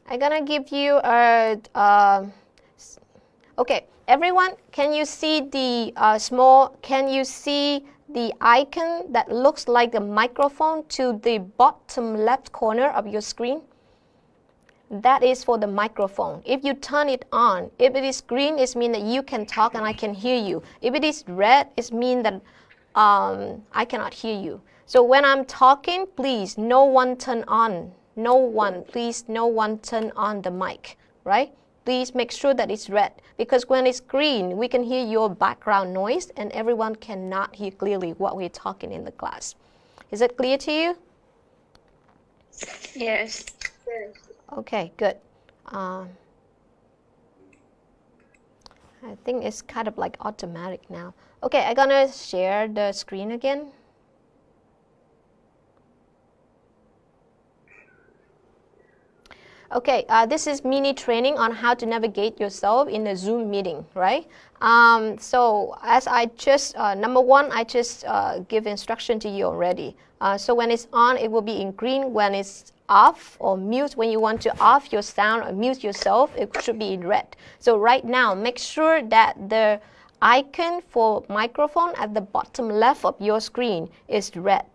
I'm gonna give you okay, everyone, can you see the can you see the icon that looks like a microphone to the bottom left corner of your screen? That is for the microphone. If you turn it on, if it is green, it means that you can talk and I can hear you. If it is red, it means that I cannot hear you. So when I'm talking, please, no one turn on. No one, please, no one turn on the mic, right? Please make sure that it's red, because when it's green, we can hear your background noise and everyone cannot hear clearly what we're talking in the class. Is it clear to you? Yes. Okay, good. I think it's kind of like automatic now. Okay, I'm gonna share the screen again. Okay, this is mini training on how to navigate yourself in a Zoom meeting, right? So as I just, number one, I just give instruction to you already. So when it's on, it will be in green. When it's off or mute, when you want to off your sound or mute yourself, it should be in red. So right now, make sure that the icon for microphone at the bottom left of your screen is red.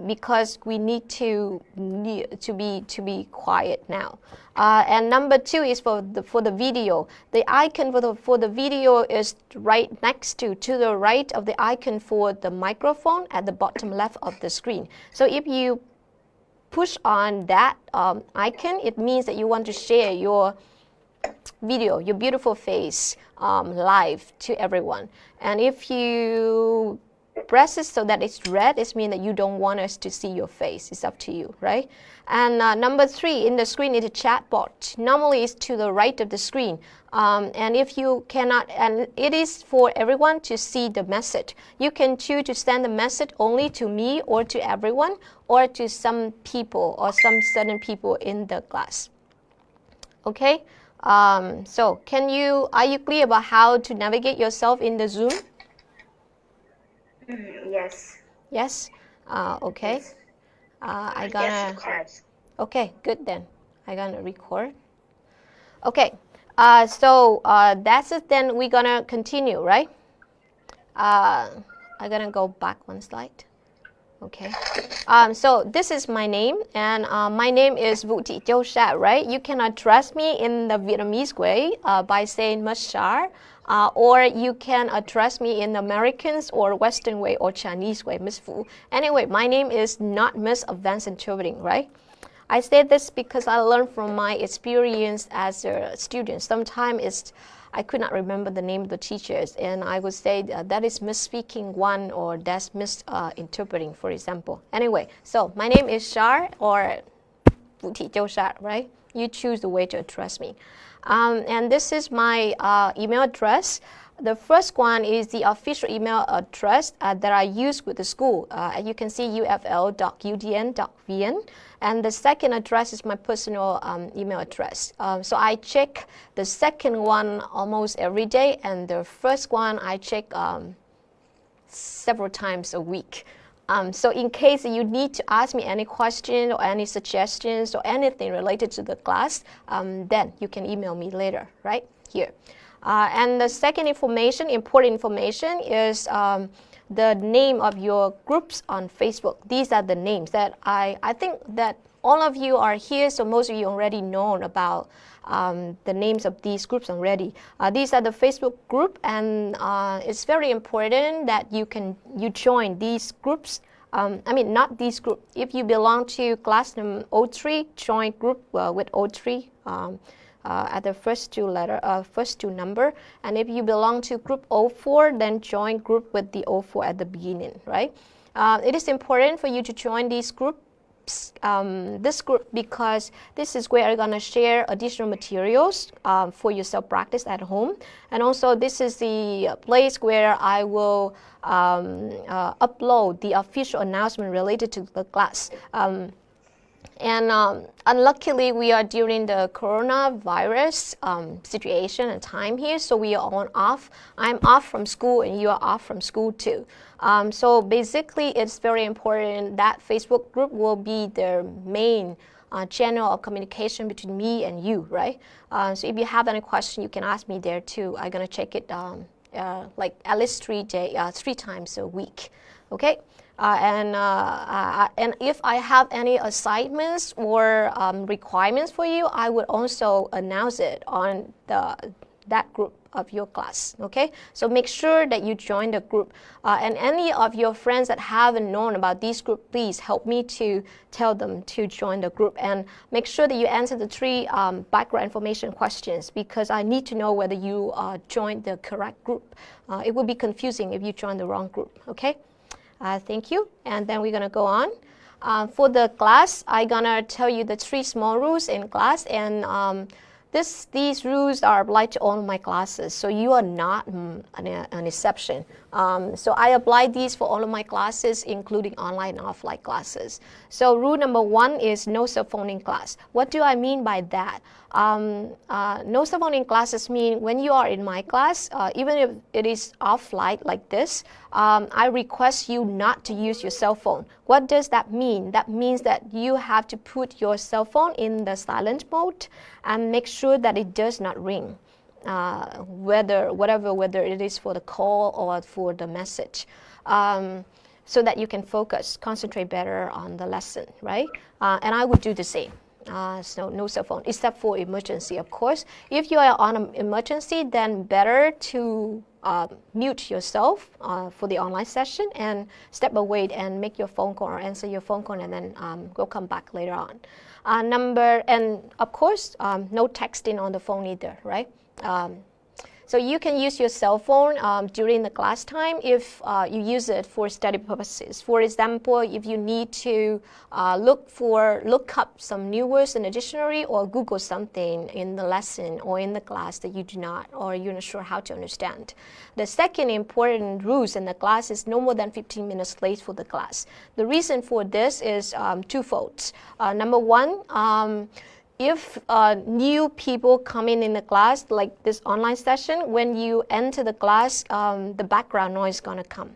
Because we need to be quiet now. And number two is for the video. The icon for the video is right next to the right of the icon for the microphone at the bottom left of the screen. So if you push on that icon, it means that you want to share your video, your beautiful face, live to everyone. And if you press it so that it's red, it means that you don't want us to see your face. It's up to you, right? And number three, in the screen is a chat box. Normally it's to the right of the screen. And if you cannot, and it is for everyone to see the message. You can choose to send the message only to me or to everyone, or to some people or some certain people in the class. Okay? So are you clear about how to navigate yourself in the Zoom? Yes. Yes? Okay. Yes. I gonna. Yes, of course. Okay, good then. I gonna record. Okay. So that's it. Then we're gonna continue, right? I'm gonna go back one slide. Okay. So this is my name, and my name is Vũ Thị Châu Sa, right? You can address me in the Vietnamese way by saying Ms. Shar, or you can address me in the Americans or Western way or Chinese way, Ms. Vũ. Anyway, my name is not Miss Advanced Interpreting, right? I say this because I learned from my experience as a student. Sometimes I could not remember the name of the teachers, and I would say that is misspeaking one or that's misinterpreting, for example. Anyway, so my name is Shar or Vũ Thị Châu Sa, right? You choose the way to address me. And this is my email address. The first one is the official email address that I use with the school. You can see ufl.udn.vn. And the second address is my personal email address. So I check the second one almost every day, and the first one I check several times a week. So in case you need to ask me any question or any suggestions or anything related to the class, then you can email me later, right here. And the second important information is the name of your groups on Facebook. These are the names that I think that all of you are here, so most of you already know about the names of these groups already. These are the Facebook group, and it's very important that you join these groups. Not these groups. If you belong to class 03, join group with 03. At the first two number, and if you belong to group 04, then join group with the 04 at the beginning, right? It is important for you to join these groups, this group, because this is where I'm gonna share additional materials for your self-practice at home, and also this is the place where I will upload the official announcement related to the class. And unluckily, we are during the coronavirus situation and time here, so we are on off. I'm off from school, and you are off from school too. So basically, it's very important that Facebook group will be the main channel of communication between me and you, right? So if you have any question, you can ask me there too. I'm gonna check it like at least 3 times a week, okay? And if I have any assignments or requirements for you, I would also announce it on that group of your class, okay? So make sure that you join the group. And any of your friends that haven't known about this group, please help me to tell them to join the group. And make sure that you answer the 3 background information questions, because I need to know whether you joined the correct group. It would be confusing if you join the wrong group, okay? Thank you. And then we're gonna go on. For the class, I'm gonna tell you the 3 small rules in class, and these rules are applied to all of my classes, so you are not an exception. So I apply these for all of my classes, including online and offline classes. So rule number 1 is no cell phone in class. What do I mean by that? No cell phone in classes mean when you are in my class, even if it is offline like this, I request you not to use your cell phone. What does that mean? That means that you have to put your cell phone in the silent mode and make sure that it does not ring. Whether it is for the call or for the message, so that you can concentrate better on the lesson, right? And I would do the same. So no cell phone, except for emergency, of course. If you are on an emergency, then better to mute yourself for the online session and step away and make your phone call or answer your phone call, and then come back later on. And of course, no texting on the phone either, right? So you can use your cell phone during the class time if you use it for study purposes. For example, if you need to look up some new words in the dictionary, or Google something in the lesson or in the class that you do not, or you're not sure how to understand. The second important rules in the class is no more than 15 minutes late for the class. The reason for this is twofold. Number 1, if new people come in the class, like this online session, when you enter the class, the background noise is going to come.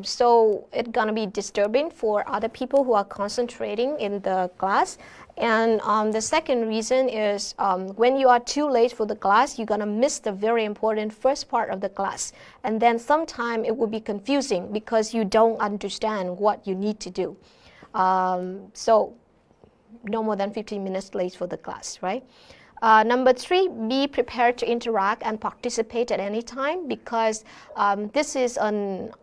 So it's going to be disturbing for other people who are concentrating in the class. And the second reason is when you are too late for the class, you're going to miss the very important first part of the class. And then sometimes it will be confusing because you don't understand what you need to do. So no more than 15 minutes late for the class, right? Number 3, be prepared to interact and participate at any time, because this is an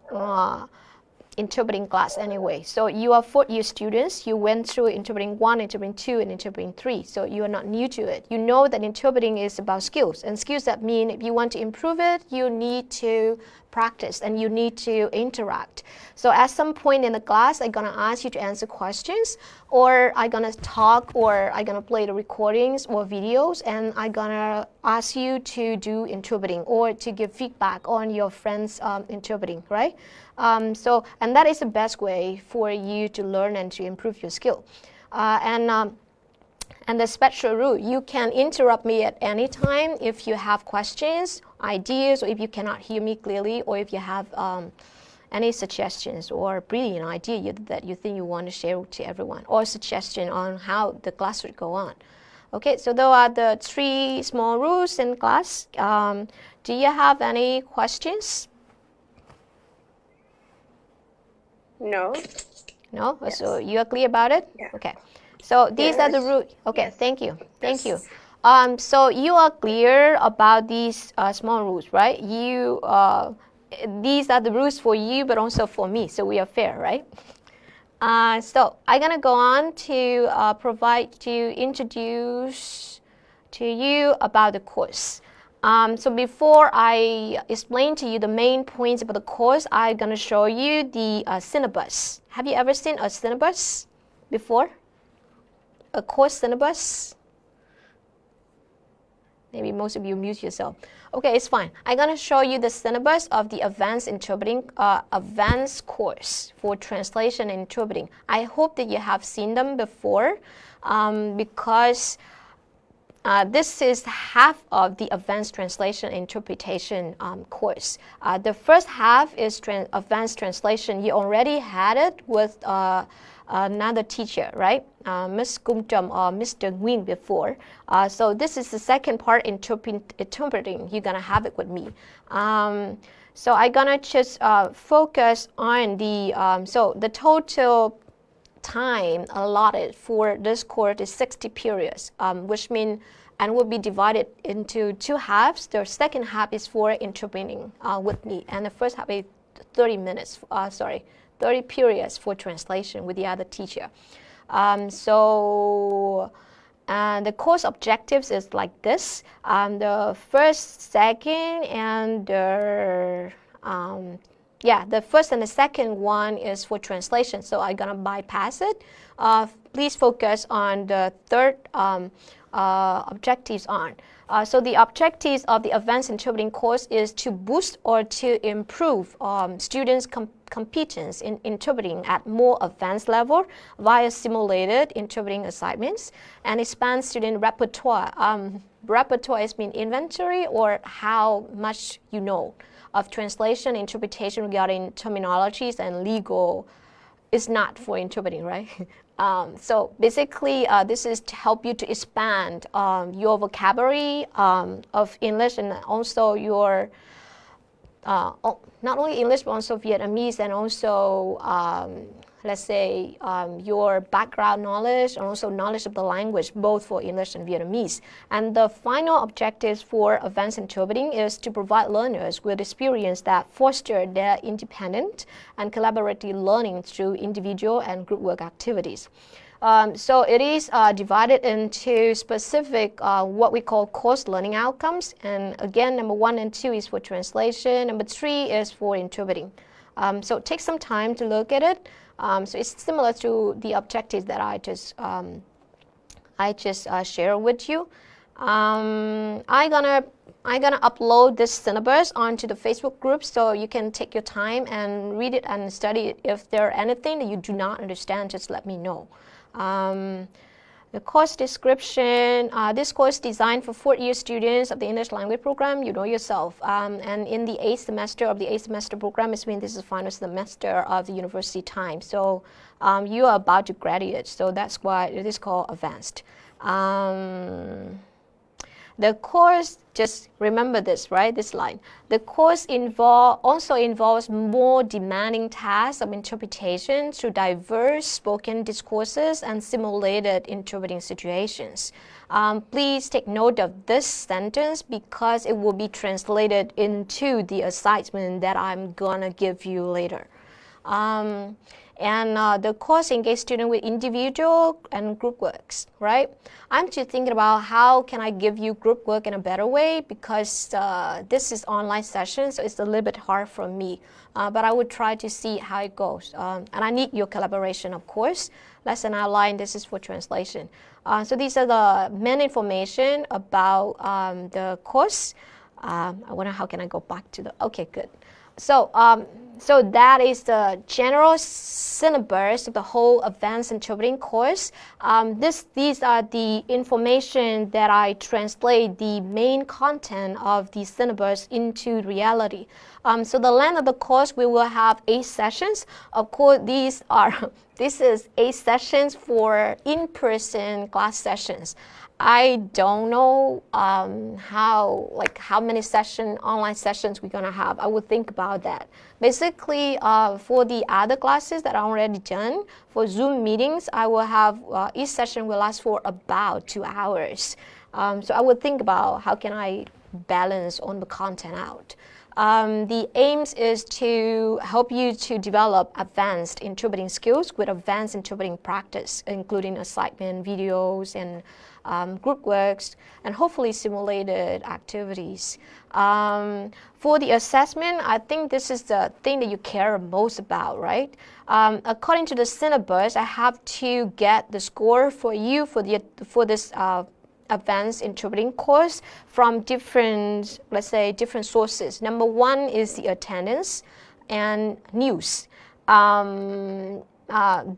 interpreting class anyway. So you are 4th-year students. You went through interpreting 1, interpreting 2, and interpreting 3. So you are not new to it. You know that interpreting is about skills. And skills that mean if you want to improve it, you need to practice and you need to interact. So at some point in the class, I'm going to ask you to answer questions, or I'm going to talk, or I'm going to play the recordings or videos, and I'm going to ask you to do interpreting or to give feedback on your friends' interpreting, right? And that is the best way for you to learn and to improve your skill. And the special rule, you can interrupt me at any time if you have questions, ideas, or if you cannot hear me clearly, or if you have any suggestions or brilliant idea that you think you want to share to everyone, or suggestion on how the class should go on. Okay, so those are the 3 small rules in class. Do you have any questions? No. No? Yes. So you are clear about it? Yeah. Okay. So these are the rules. Okay, Yes. Thank you. Thank Yes. you. So you are clear about these small rules, right? These are the rules for you, but also for me, so we are fair, right? So I'm gonna go on to introduce to you about the course. So before I explain to you the main points about the course, I'm gonna show you the syllabus. Have you ever seen a syllabus before? A course syllabus? Maybe most of you mute yourself. Okay, it's fine. I'm going to show you the syllabus of the advanced course for translation and interpreting. I hope that you have seen them before, because this is half of the advanced translation and interpretation course. The first half is advanced translation. You already had it with another teacher, right? Ms. Cung Trầm or Mr. Nguyen before. So this is the second part, interpreting. You're gonna have it with me. So I'm gonna just focus on so the total time allotted for this course is 60 periods, which means and will be divided into 2 halves. The second half is for interpreting with me, and the first half is 30 periods for translation with the other teacher. And the course objectives is like this. The first, second, and the first and the second one is for translation, so I'm gonna bypass it. Please focus on the third objectives on. So the objectives of the advanced interpreting course is to boost or to improve students' competence in interpreting at more advanced level via simulated interpreting assignments and expand student repertoire. Repertoire is mean inventory or how much you know of translation, interpretation regarding terminologies and legal. Is not for interpreting, right? So basically, this is to help you to expand your vocabulary of English and also your, not only English, but also Vietnamese and also, let's say, your background knowledge and also knowledge of the language, both for English and Vietnamese. And the final objectives for advanced interpreting is to provide learners with experience that foster their independent and collaborative learning through individual and group work activities. So it is divided into specific what we call course learning outcomes. And again, number 1 and 2 is for translation. Number 3 is for interpreting. So take some time to look at it. So it's similar to the objectives that I just shared with you. I'm gonna upload this syllabus onto the Facebook group, so you can take your time and read it and study it. If there are anything that you do not understand, just let me know. The course description, this course is designed for 4th-year students of the English language program, you know yourself. And in the 8th semester of the 8th semester program, it means this is the final semester of the university time. So you are about to graduate, so that's why it is called advanced. The course, just remember this, right? This line. The course also involves more demanding tasks of interpretation through diverse spoken discourses and simulated interpreting situations. Please take note of this sentence because it will be translated into the assignment that I'm gonna give you later. The course engages students with individual and group works, right? I'm just thinking about how can I give you group work in a better way because this is online session, so it's a little bit hard for me. But I would try to see how it goes. And I need your collaboration, of course. Lesson outline, this is for translation. So these are the main information about the course. I wonder how can I go back to the, okay, good. So that is the general syllabus of the whole advanced interpreting course. These are the information that I translate the main content of the syllabus into reality. So the length of the course, we will have 8 sessions. Of course, this is 8 sessions for in-person class sessions. I don't know how many online sessions we're gonna have. I would think about that. Basically, for the other classes that I already done, for Zoom meetings, I will have, each session will last for about 2 hours. So I would think about how can I balance on the content out. The aims is to help you to develop advanced interpreting skills with advanced interpreting practice, including assignment, videos, and group works, and hopefully simulated activities. For the assessment, I think this is the thing that you care most about, right? According to the syllabus, I have to get the score for you for this advanced interpreting course from different, let's say, different sources. Number 1 is the attendance and news.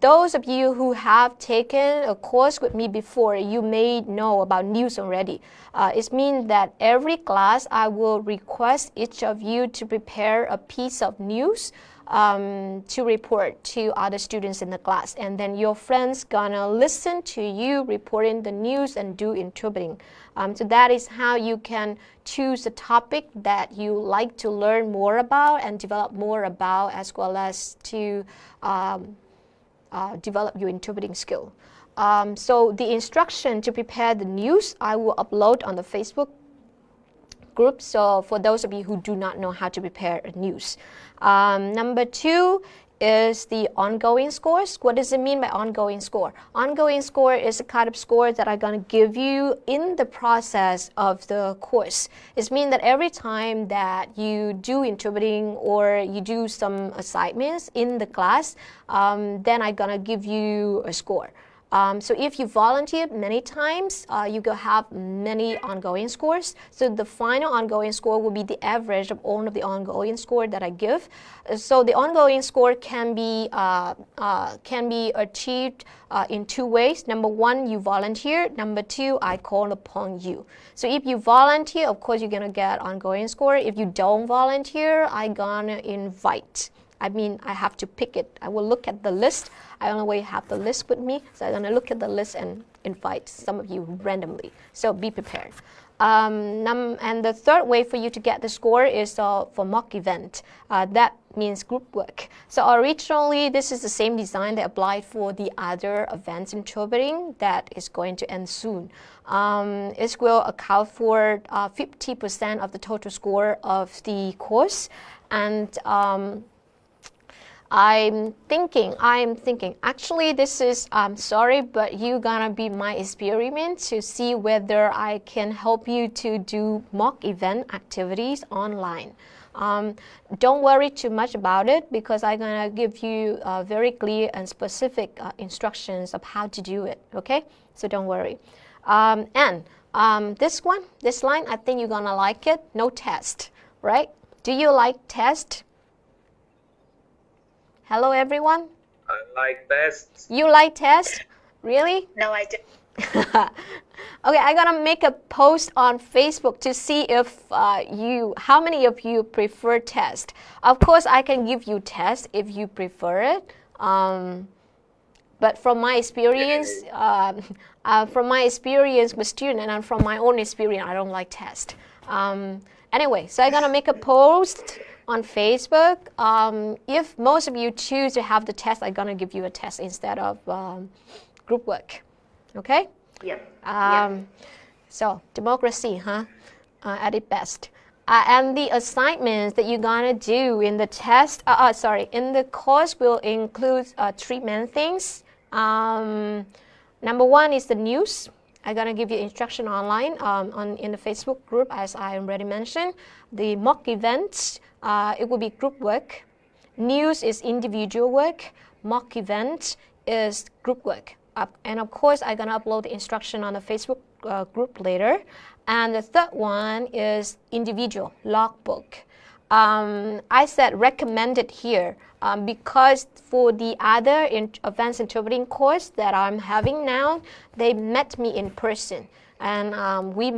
Those of you who have taken a course with me before, you may know about news already. It means that every class I will request each of you to prepare a piece of news to report to other students in the class, and then your friends gonna listen to you reporting the news and do interpreting. So that is how you can choose a topic that you like to learn more about and develop more about, as well as to develop your interpreting skill. So the instruction to prepare the news I will upload on the Facebook group. So for those of you who do not know how to prepare a news. Number 2 is the ongoing scores. What does it mean by ongoing score? Ongoing score is a kind of score that I'm going to give you in the process of the course. It means that every time that you do interpreting or you do some assignments in the class, then I'm going to give you a score. So if you volunteer many times, you will have many ongoing scores. So the final ongoing score will be the average of all of the ongoing score that I give. So the ongoing score can be achieved in 2 ways. Number 1, you volunteer. Number 2, I call upon you. So if you volunteer, of course, you're going to get ongoing score. If you don't volunteer, I'm going to invite. I mean, I have to pick it. I will look at the list. I only have the list with me, so I'm going to look at the list and invite some of you randomly. So be prepared. And the third way for you to get the score is for mock event. That means group work. So originally, this is the same design that applied for the other advanced interpreting that is going to end soon. It will account for 50% of the total score of the course. And I'm thinking, actually this is, sorry, but you're gonna be my experiment to see whether I can help you to do mock event activities online. Don't worry too much about it because I'm gonna give you very clear and specific instructions of how to do it, okay? So don't worry. This line, I think you're gonna like it, no test, right? Do you like test? Hello, everyone. I like tests. You like tests? Really? No, I don't. Okay, I'm gonna make a post on Facebook to see if how many of you prefer test. Of course, I can give you test if you prefer it. But from my experience, with students and from my own experience, I don't like test. Anyway, so I'm gonna make a post on Facebook. If most of you choose to have the test, I'm gonna give you a test instead of group work. Okay? Yep. So democracy, huh? At its best. And the assignments that you're gonna do in the test, in the course will include 3 main things. Number 1 is the news. I'm gonna give you instruction online in the Facebook group, as I already mentioned. The mock events, it will be group work. News is individual work. Mock event is group work. And of course, I'm gonna upload the instruction on the Facebook group later. And the third one is individual logbook. I said recommended here because for the other advanced interpreting course that I'm having now, they met me in person. And we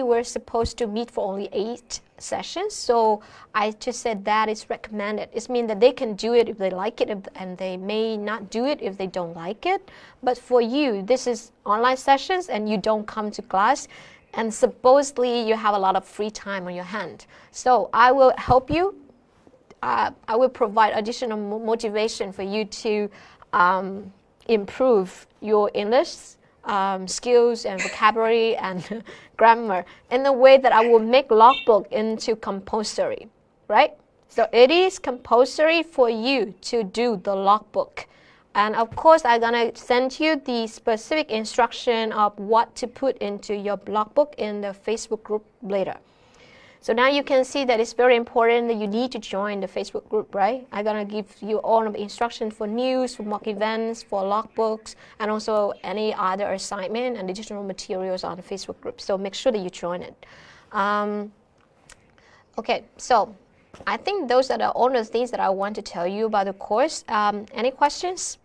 were supposed to meet for only 8 sessions. So I just said that is recommended. It means that they can do it if they like it, and they may not do it if they don't like it. But for you, this is online sessions and you don't come to class. And supposedly you have a lot of free time on your hand. So I will help you. I will provide additional motivation for you to improve your English skills and vocabulary and grammar in the way that I will make logbook into compulsory, right? So it is compulsory for you to do the logbook. And of course, I'm gonna send you the specific instruction of what to put into your logbook in the Facebook group later. So now you can see that it's very important that you need to join the Facebook group, right? I'm gonna give you all of the instructions for news, for mock events, for logbooks, and also any other assignment and additional materials on the Facebook group. So make sure that you join it. Okay, so I think those are all the things that I want to tell you about the course. Any questions?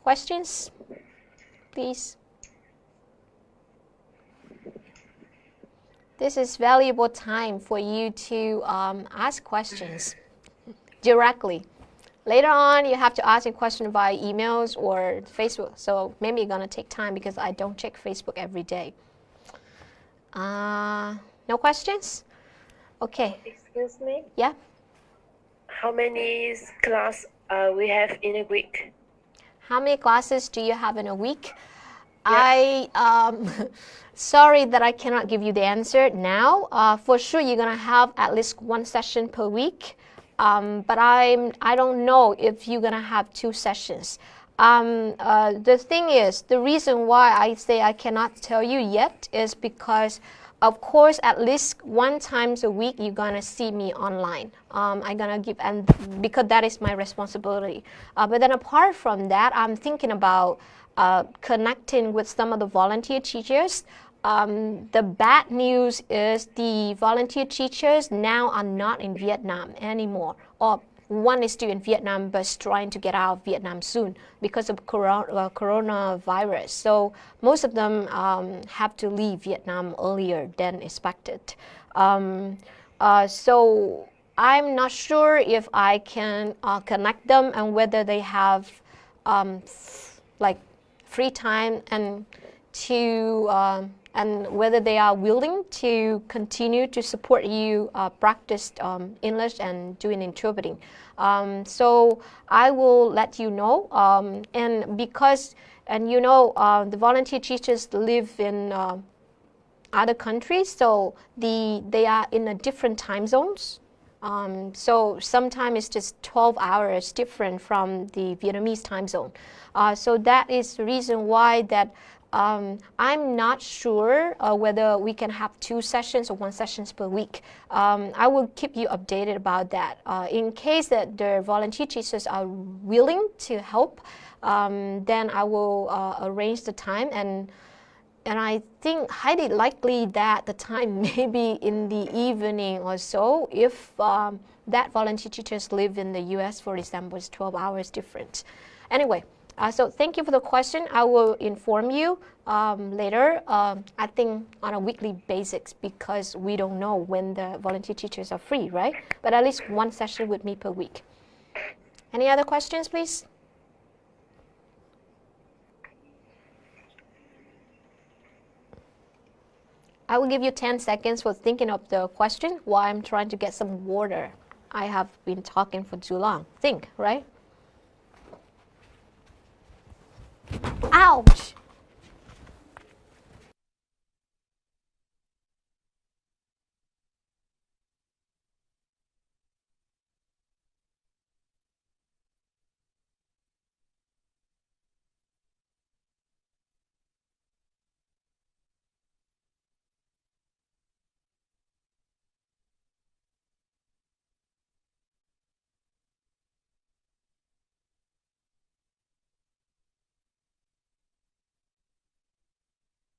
Questions, please? This is valuable time for you to ask questions directly. Later on, you have to ask a question via emails or Facebook. So maybe it's going to take time because I don't check Facebook every day. No questions? Okay. Excuse me. Yeah. How many class we have in a week? How many classes do you have in a week? I sorry that I cannot give you the answer now. For sure, you're gonna have at least one session per week, but I don't know if you're gonna have 2 sessions. The thing is, the reason why I say I cannot tell you yet is because, of course, at least 1 time a week you're gonna see me online. I'm gonna give, and because that is my responsibility. But then apart from that, I'm thinking about connecting with some of the volunteer teachers. The bad news is the volunteer teachers now are not in Vietnam anymore, or one is still in Vietnam but is trying to get out of Vietnam soon because of coronavirus. So most of them have to leave Vietnam earlier than expected. So I'm not sure if I can connect them and whether they have like free time and to and whether they are willing to continue to support you practice English and doing interpreting. So I will let you know. And because, and you know, the volunteer teachers live in other countries, so they are in a different time zones. So sometimes it's just 12 hours different from the Vietnamese time zone. So that is the reason why that I'm not sure whether we can have 2 sessions or 1 session per week. I will keep you updated about that. In case that the volunteer teachers are willing to help, then I will arrange the time, and I think highly likely that the time may be in the evening or so if that volunteer teachers live in the US, for example, it's 12 hours different. Anyway, so thank you for the question. I will inform you later, I think on a weekly basis, because we don't know when the volunteer teachers are free, right? But at least 1 session with me per week. Any other questions, please? I will give you 10 seconds for thinking of the question while I'm trying to get some water. I have been talking for too long. Think, right? Ouch!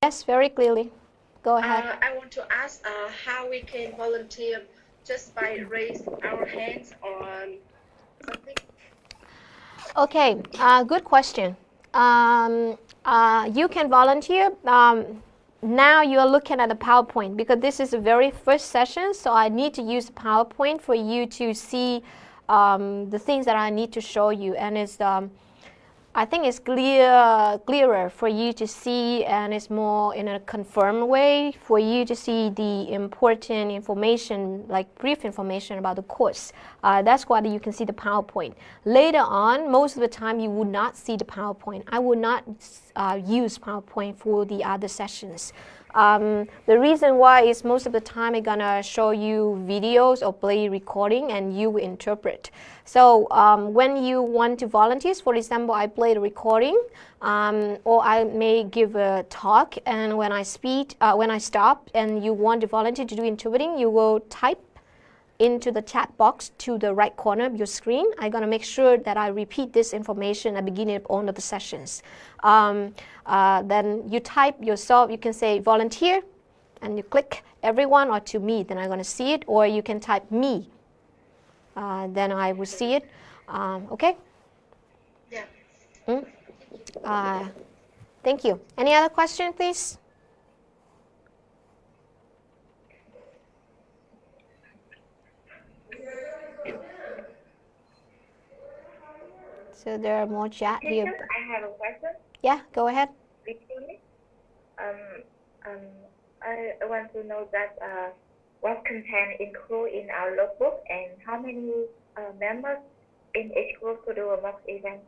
Yes, very clearly. Go ahead. I want to ask how we can volunteer just by raise our hands or something. Okay, good question. You can volunteer. Now you are looking at the PowerPoint because this is the very first session, so I need to use the PowerPoint for you to see the things that I need to show you, and it's I think it's clearer for you to see, and it's more in a confirmed way for you to see the important information, like brief information about the course. That's why you can see the PowerPoint. Later on, most of the time you would not see the PowerPoint. I would not use PowerPoint for the other sessions. The reason why is most of the time I'm gonna show you videos or play recording and you interpret. So when you want to volunteer, for example, I play the recording or I may give a talk, and when I stop and you want to volunteer to do interpreting, you will type into the chat box to the right corner of your screen. I'm going to make sure that I repeat this information at the beginning of all of the sessions. Then you type yourself, you can say volunteer, and you click everyone or to me, then I'm going to see it, or you can type me, then I will see it. Okay? Yeah. Thank you. Any other question, please? So there are more chat here. Teacher, I have a question. Yeah, go ahead. I want to know that what content included in our logbook and how many members in each group to do a mock event.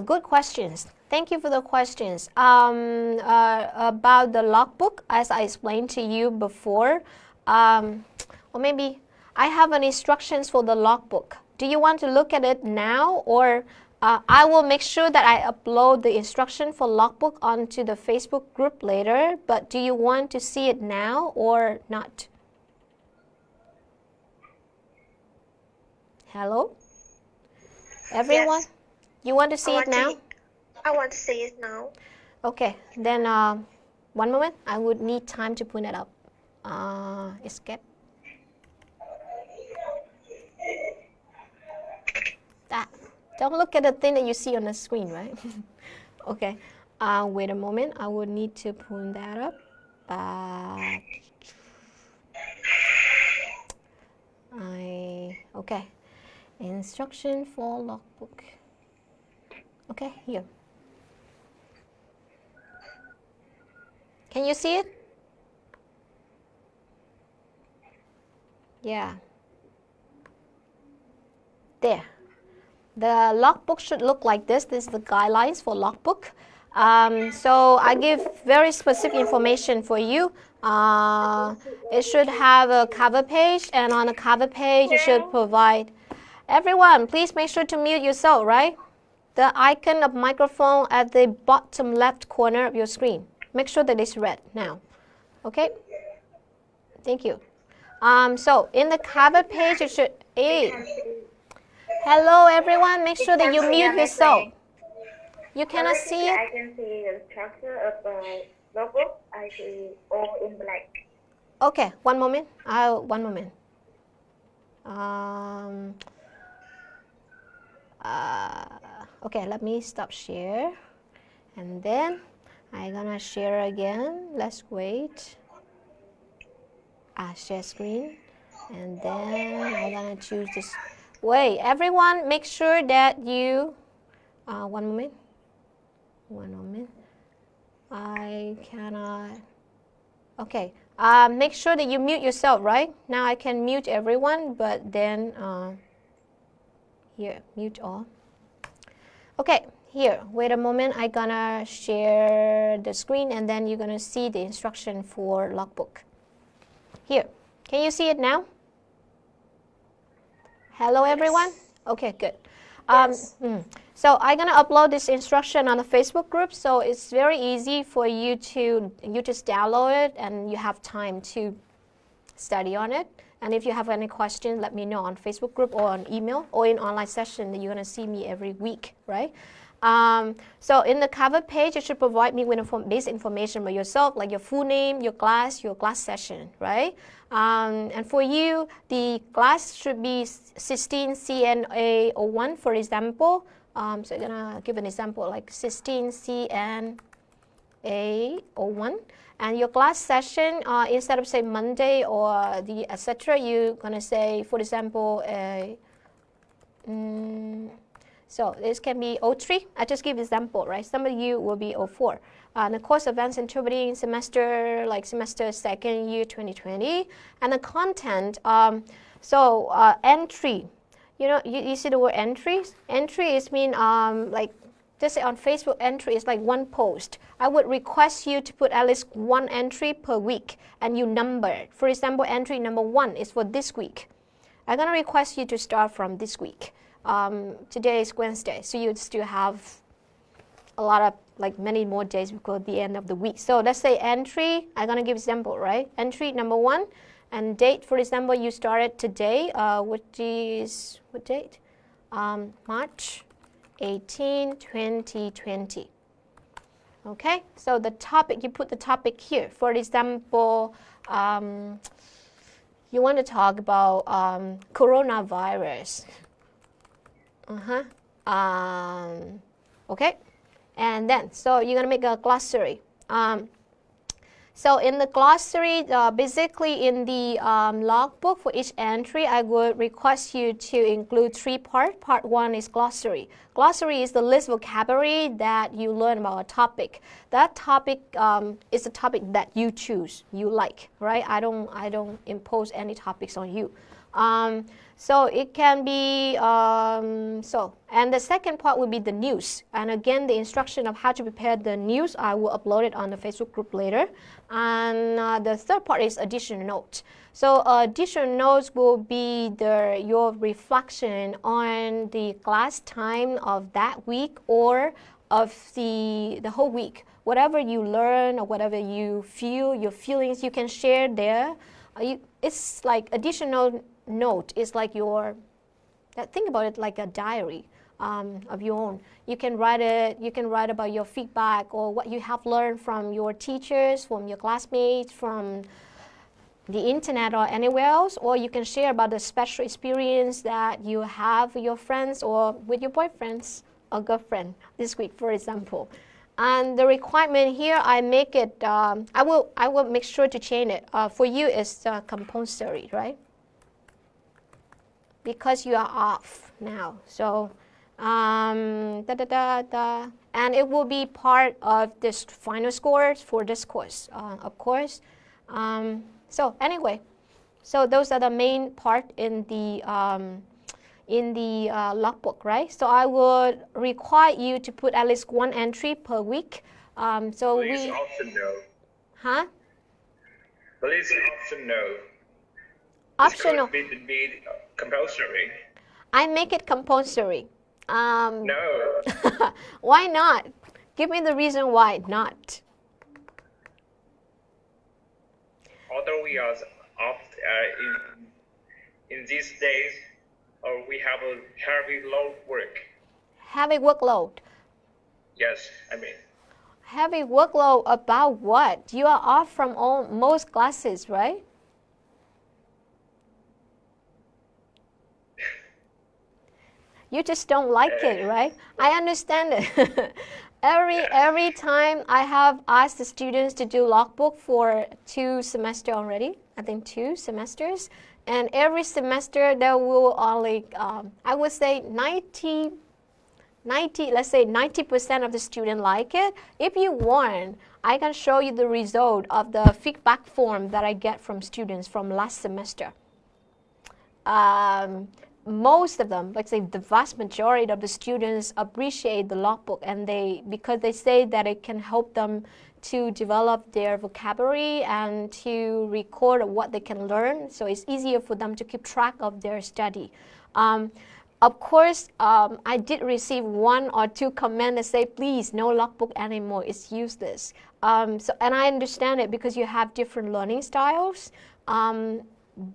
Good questions. Thank you for the questions. About the logbook, as I explained to you before, or maybe I have an instructions for the logbook. Do you want to look at it now, or I will make sure that I upload the instruction for logbook onto the Facebook group later, but do you want to see it now or not? Hello? Everyone? Yes. You want to see it now? I want to see it now. Okay, then one moment. I would need time to put it up. Escape. Don't look at the thing that you see on the screen, right? Okay. Wait a moment. I would need to pull that up. Okay. Instruction for logbook. Okay, here. Can you see it? Yeah. There. The logbook should look like this. This is the guidelines for logbook. So I give very specific information for you. It should have a cover page, and on the cover page you should provide. Everyone, please make sure to mute yourself, right? The icon of microphone at the bottom left corner of your screen. Make sure that it's red now. Okay? Thank you. So in the cover page you should. Hello everyone, make sure that you mute yourself. You cannot see it? I can see the structure of the logbook. I see all in black. Okay, one moment. One moment. Okay, let me stop share. And then I'm gonna share again. Let's wait. Share screen. And then I'm gonna choose this. Wait, everyone, make sure that you. One moment. I cannot. Okay. Make sure that you mute yourself, right? Now I can mute everyone, but then here, mute all. Okay, here. Wait a moment. I'm gonna share the screen, and then you're gonna see the instruction for logbook. Here. Can you see it now? Hello, everyone? Okay, good. So I'm gonna upload this instruction on the Facebook group, so it's very easy for you just download it and you have time to study on it. And if you have any questions, let me know on Facebook group or on email or in online session that you're gonna see me every week, right? So in the cover page, you should provide me with basic information about yourself, like your full name, your class session, right? And for you, the class should be 16 CNA01, for example. So I'm gonna give an example, like 16 CNA01. And your class session, instead of say Monday or the etc., you're gonna say, for example, so this can be 03. I just give example, right? Some of you will be 04. The course advanced interpreting semester, like semester second year 2020. And the content, entry. You know, you see the word entries? Entry is mean like, just say on Facebook, entry is like one post. I would request you to put at least one entry per week and you number it. For example, entry number 1 is for this week. I'm gonna request you to start from this week. Today is Wednesday, so you still have a lot of, like many more days before the end of the week. So let's say entry, I'm gonna give example, right? Entry number 1, and date, for example, you started today, which is, what date? March 18, 2020. Okay, so the topic, you put the topic here. For example, you want to talk about coronavirus. Okay, and then, so you're going to make a glossary. So in the glossary, basically in the logbook for each entry, I would request you to include 3 parts. Part 1 is glossary. Glossary is the list of vocabulary that you learn about a topic. That topic is a topic that you choose, you like, right? I don't impose any topics on you. So it can be, and the second part would be the news. And again, the instruction of how to prepare the news, I will upload it on the Facebook group later. And the third part is additional notes. So additional notes will be your reflection on the class time of that week or of the whole week. Whatever you learn or whatever you feel, your feelings, you can share there. It's like additional note is like think about it like a diary of your own. You can write it, you can write about your feedback or what you have learned from your teachers, from your classmates, from the internet or anywhere else, or you can share about the special experience that you have with your friends or with your boyfriends or girlfriend this week, for example. And the requirement here, I make it, I will make sure to change it. For you, it's compulsory, right? Because you are off now. So, and it will be part of this final scores for this course, of course. So anyway, so those are the main part in the logbook, right? So I would require you to put at least 1 entry per week. So Please option no. Huh? Please option no. Optional. This could be compulsory. I make it compulsory. No. Why not? Give me the reason why not. Although we are in these days, we have a heavy load work. Heavy workload. Yes, I mean. Heavy workload about what? You are off from most classes, right? You just don't like it, right? I understand it. Every time I have asked the students to do logbook for 2 semesters already, I think 2 semesters, and every semester there will only, I would say 90%, let's say 90% of the students like it. If you want, I can show you the result of the feedback form that I get from students from last semester. Most of them, like say the vast majority of the students appreciate the logbook, and because they say that it can help them to develop their vocabulary and to record what they can learn, so it's easier for them to keep track of their study. Of course, I did receive 1 or 2 comments that say, please, no logbook anymore, it's useless. And I understand it because you have different learning styles.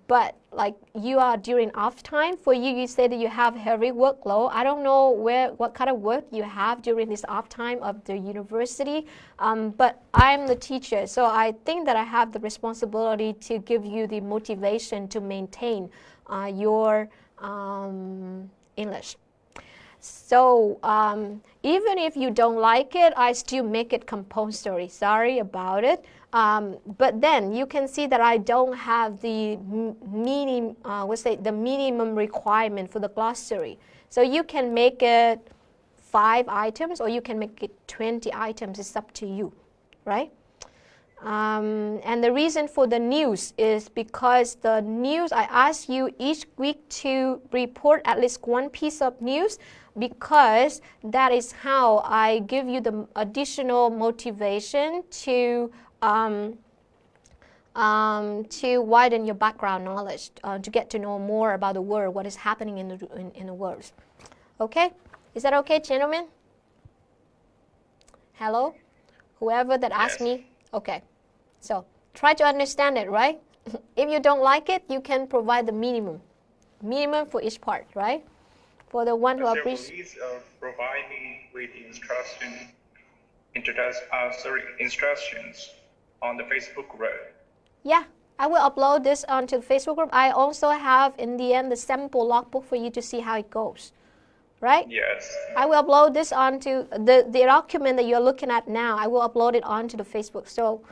But like you are during off time, for you say that you have heavy workload. I don't know what kind of work you have during this off time of the university, but I'm the teacher, so I think that I have the responsibility to give you the motivation to maintain your English. So even if you don't like it, I still make it compulsory. Sorry about it. But then you can see that I don't have the minimum requirement for the glossary. So you can make it 5 items or you can make it 20 items. It's up to you, right? And the reason for the news is because the news, I ask you each week to report at least 1 piece of news, because that is how I give you the additional motivation to widen your background knowledge, to get to know more about the world, what is happening in the world. Okay? Is that okay, gentlemen? Hello? Whoever that asked me? Okay. So, try to understand it, right? If you don't like it, you can provide the minimum for each part, right? For the one who appreciates. Please provide me with instructions on the Facebook group. Yeah, I will upload this onto the Facebook group. I also have, in the end, the sample logbook for you to see how it goes, right? Yes. I will upload this onto the document that you're looking at now. I will upload it onto the Facebook. So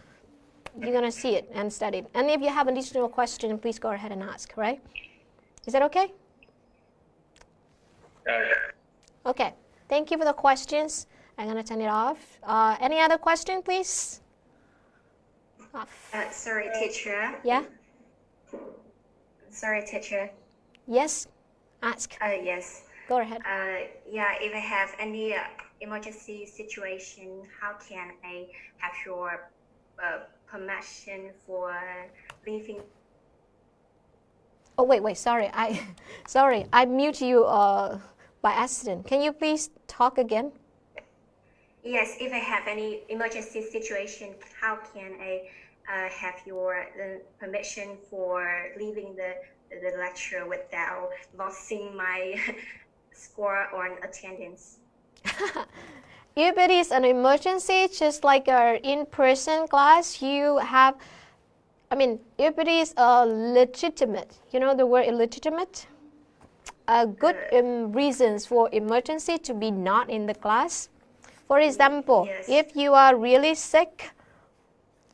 You're going to see it and study it. And if you have additional question, please go ahead and ask, right? Is that okay? Okay. Thank you for the questions. I'm going to turn it off. Any other question, please? Off. Sorry, teacher. Yeah? Sorry, teacher. Yes? Ask. Yes. Go ahead. Yeah, if I have any emergency situation, how can I have your permission for leaving? Oh, wait. Sorry. I mute you by accident. Can you please talk again? Yes, if I have any emergency situation, how can I have your permission for leaving the lecture without losing my score on attendance? If it is an emergency, just like an in-person class, you have, if it is a legitimate, you know the word illegitimate? Good reasons for emergency to be not in the class. For example, yes. If you are really sick,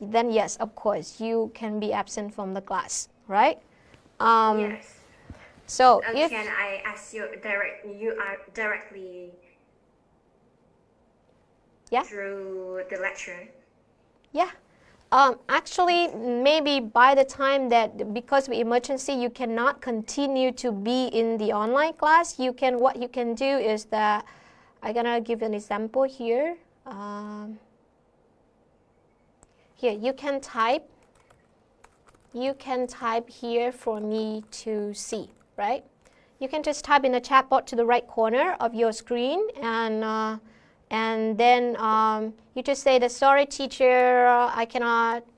then yes, of course, you can be absent from the class, right? Yes. So if can I ask you directly through the lecture? Yeah. Actually, maybe by the time that because of emergency, you cannot continue to be in the online class, what you can do is that I'm gonna give an example here. Here, you can type here for me to see, right? You can just type in the chat box to the right corner of your screen, and then you just say that, sorry teacher, I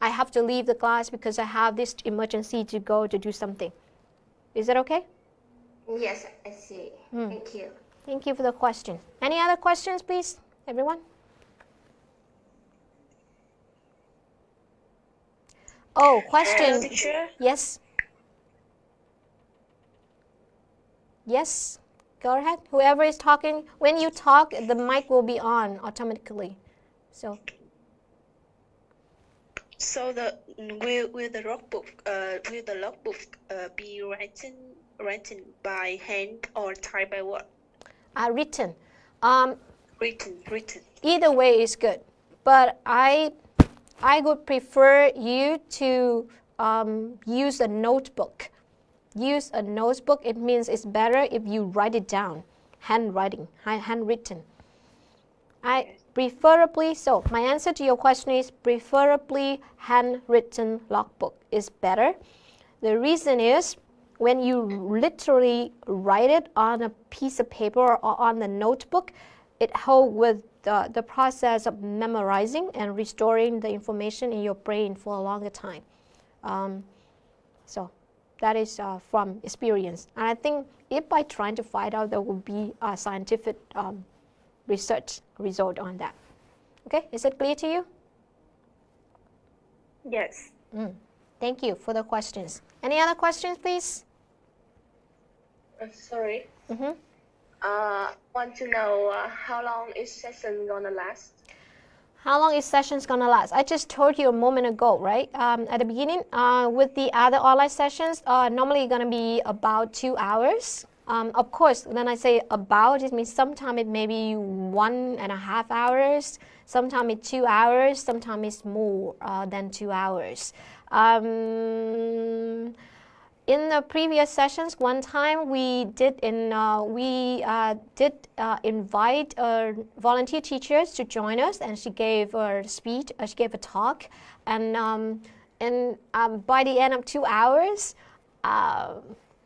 have to leave the class because I have this emergency to go to do something. Is that okay? Yes, I see. Thank you. Thank you for the question. Any other questions, please, everyone? Oh, question. Teacher? Yes. Yes. Go ahead. Whoever is talking, when you talk, the mic will be on automatically. So will the logbook be written by hand or typed by what? Written. Written. Either way is good, but I would prefer you to use a notebook. Use a notebook. It means it's better if you write it down, handwritten. Preferably, so my answer to your question is preferably handwritten logbook is better. The reason is when you literally write it on a piece of paper or on the notebook, it helps with the process of memorizing and restoring the information in your brain for a longer time. So that is from experience. And I think if by trying to find out, there will be a scientific research result on that. Okay, is it clear to you? Yes. Thank you for the questions. Any other questions, please? Sorry. Want to know how long is session gonna last? How long is sessions gonna last? I just told you a moment ago, right? At the beginning, with the other online sessions, normally gonna be about 2 hours. Of course, when I say about, it means sometimes it may be 1.5 hours, sometimes it's 2 hours, sometimes it's more than 2 hours. In the previous sessions, one time we did invite volunteer teachers to join us, and she gave a speech. She gave a talk, and by the end of 2 hours,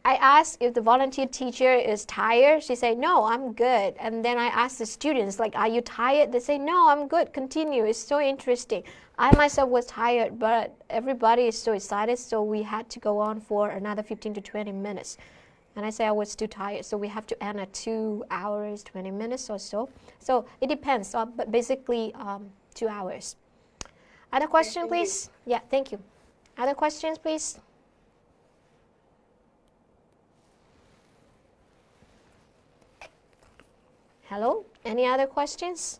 I asked if the volunteer teacher is tired. She said, no, I'm good. And then I asked the students, like, are you tired? They say, no, I'm good. Continue. It's so interesting. I myself was tired, but everybody is so excited, so we had to go on for another 15 to 20 minutes. And I said I was too tired, so we have to end at 2 hours, 20 minutes or so. So it depends, but basically 2 hours. Other question, please? Yeah, thank you. Other questions, please? Hello? Any other questions?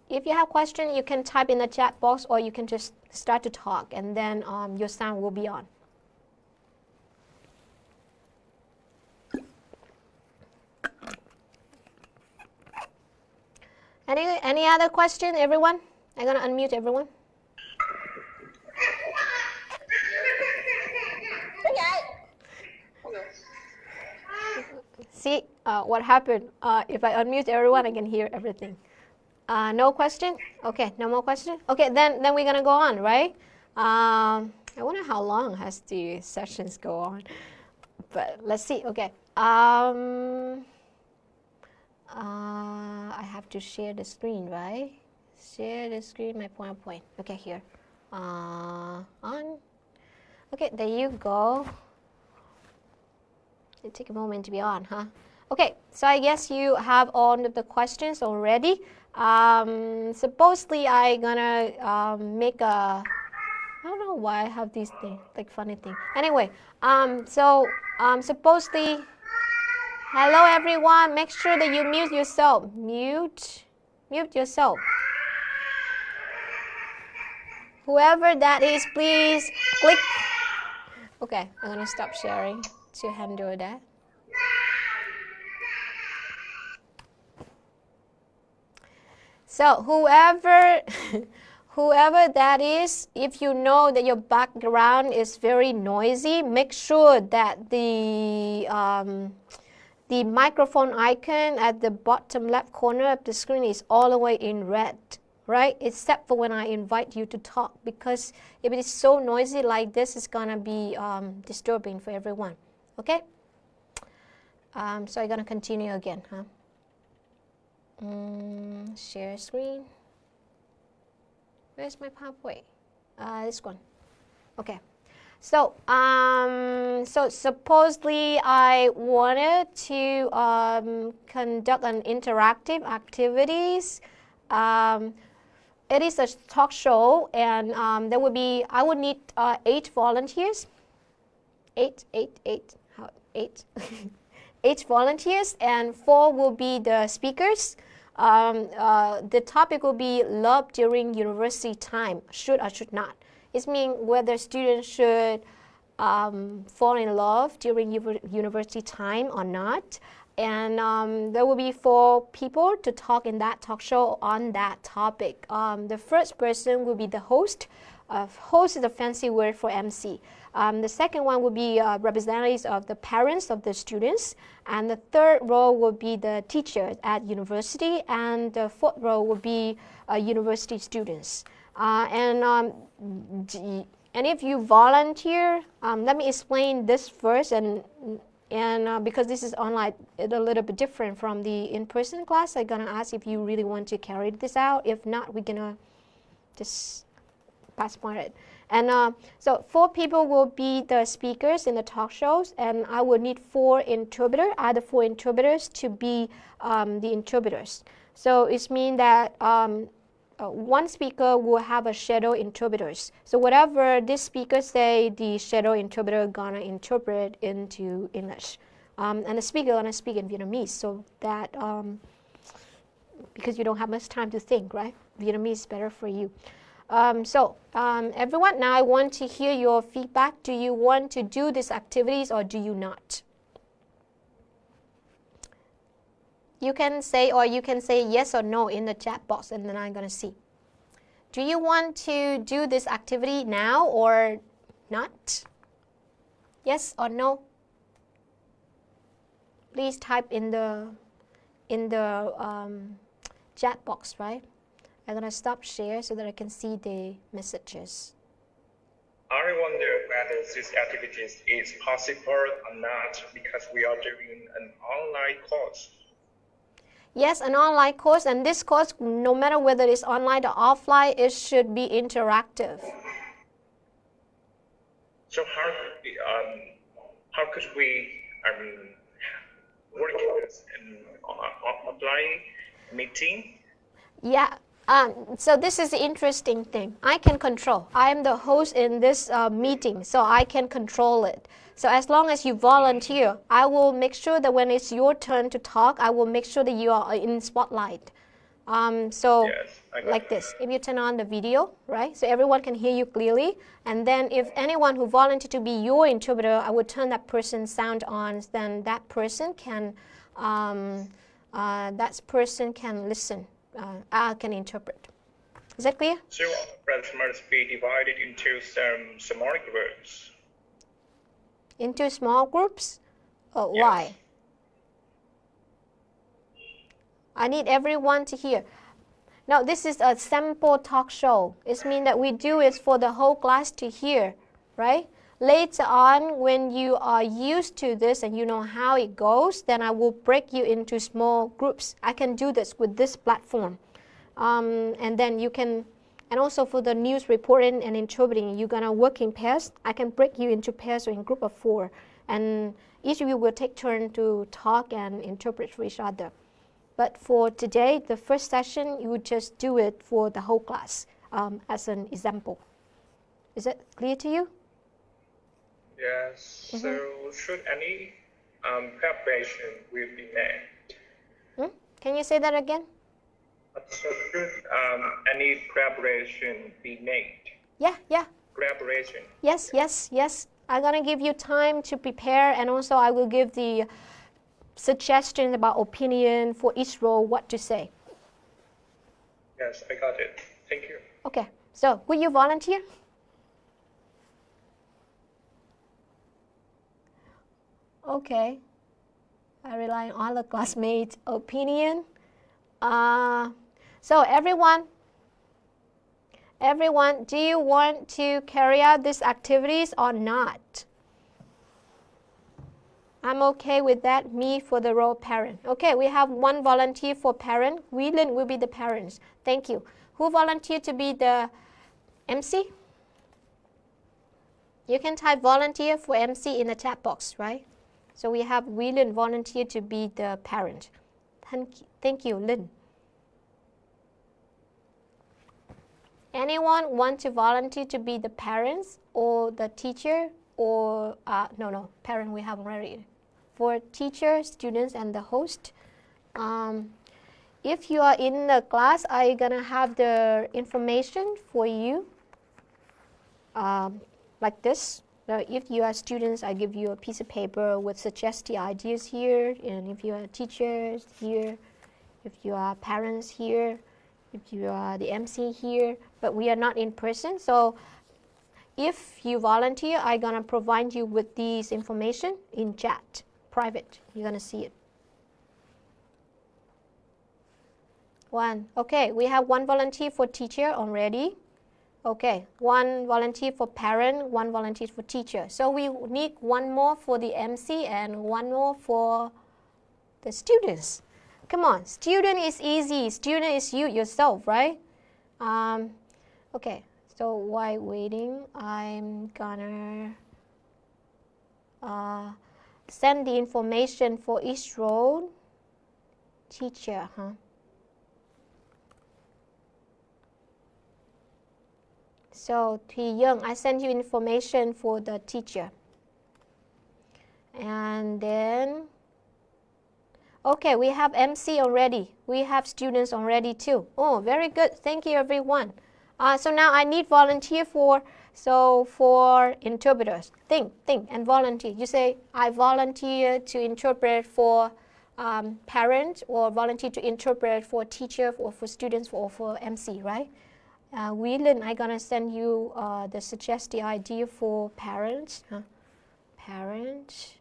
if you have question, you can type in the chat box, or you can just start to talk, and then your sound will be on. Any other question, everyone? I'm gonna unmute everyone. See what happened? If I unmute everyone, I can hear everything. No question? Okay, no more question? Okay, then we're gonna go on, right? I wonder how long has the sessions go on, but let's see. Okay. I have to share the screen, right? Share the screen, my PowerPoint. Okay, here. On. Okay, there you go. It take a moment to be on, huh? Okay, so I guess you have all of the questions already. Supposedly I gonna make a, I don't know why I have these things, like funny thing. Anyway, supposedly, hello everyone, make sure that you mute yourself. Mute yourself. Whoever that is, please click. Okay, I'm gonna stop sharing to handle that. So whoever that is, if you know that your background is very noisy, make sure that the microphone icon at the bottom left corner of the screen is all the way in red, right? Except for when I invite you to talk, because if it is so noisy like this, it's gonna be disturbing for everyone. Okay? So I'm gonna continue again, huh? Share screen. Where's my PowerPoint? This one. Okay. So supposedly I wanted to conduct an interactive activities. It is a talk show, and there would be, I would need 8 volunteers. 8. 8 volunteers, and 4 will be the speakers. The topic will be love during university time, should or should not. It means whether students should fall in love during university time or not. And there will be 4 people to talk in that talk show on that topic. The first person will be the host. Host is a fancy word for MC. The second one will be representatives of the parents of the students, and the third row will be the teachers at university, and the fourth row will be university students. And if you volunteer, let me explain this first, and because this is online, it's a little bit different from the in-person class. I'm gonna ask if you really want to carry this out. If not, we're gonna just pass point it. And so 4 people will be the speakers in the talk shows, and I will need 4 interpreters, other 4 interpreters to be the interpreters. So it means that one speaker will have a shadow interpreters. So whatever this speaker say, the shadow interpreter gonna interpret into English. And the speaker gonna speak in Vietnamese, so that because you don't have much time to think, right? Vietnamese is better for you. Everyone, now I want to hear your feedback. Do you want to do these activities or do you not? You can say yes or no in the chat box, and then I'm going to see. Do you want to do this activity now or not? Yes or no? Please type in the chat box, right? I'm going to stop share so that I can see the messages. I wonder whether this activity is possible or not, because we are doing an online course. Yes, an online course, and this course, no matter whether it's online or offline, it should be interactive. So how could we work this in online meeting? Yeah. So this is the interesting thing. I can control. I am the host in this meeting, so I can control it. So as long as you volunteer, I will make sure that when it's your turn to talk, I will make sure that you are in spotlight. So Yes, I got like it. this, if you turn on the video, right, so everyone can hear you clearly, and then if anyone who volunteered to be your interpreter, I would turn that person's sound on, then that person can listen, can interpret. Is that clear? So our class must be divided into some small groups. Into small groups? Why? Yes. I need everyone to hear. Now, this is a sample talk show. It means that we do it for the whole class to hear, right? Later on, when you are used to this and you know how it goes, then I will break you into small groups. I can do this with this platform. And then you can, and also for the news reporting and interpreting, you're gonna work in pairs. I can break you into pairs or in group of 4. And each of you will take turn to talk and interpret for each other. But for today, the first session, you would just do it for the whole class as an example. Is that clear to you? Yes. So should any preparation will be made? Can you say that again? So should any preparation be made? Yeah. Preparation. Yes. I'm gonna give you time to prepare, and also I will give the suggestions about opinion for each role, what to say. Yes, I got it. Thank you. Okay, so will you volunteer? Okay, I rely on all the classmates' opinion. So everyone, do you want to carry out these activities or not? I'm okay with that, me for the role parent. Okay, we have one volunteer for parent. Whelan will be the parents. Thank you. Who volunteered to be the MC? You can type volunteer for MC in the chat box, right? So we have Whelan volunteer to be the parent. Thank you, Lynn. Anyone want to volunteer to be the parents or the teacher or, no, parent we have already. For teacher, students, and the host. If you are in the class, I'm gonna have the information for you like this. Now, if you are students, I give you a piece of paper with suggested ideas here, and if you are teachers here, if you are parents here, if you are the MC here, but we are not in person, so if you volunteer, I'm gonna provide you with these information in chat, private. You're gonna see it. Okay, we have one volunteer for teacher already. Okay, one volunteer for parent, one volunteer for teacher. So we need one more for the MC and one more for the students. Come on, student is easy. Student is you yourself, right? Okay, so while waiting, I'm gonna send the information for each role. Teacher, So Thùy Young, I sent you information for the teacher. And then, okay, we have MC already. We have students already too. Oh, very good. Thank you, everyone. So now I need volunteer for interpreters. Think, and volunteer. You say, I volunteer to interpret for parent, or volunteer to interpret for teacher, or for students, or for MC, right? Whelan, I'm gonna send you the suggested idea for parents. Parent.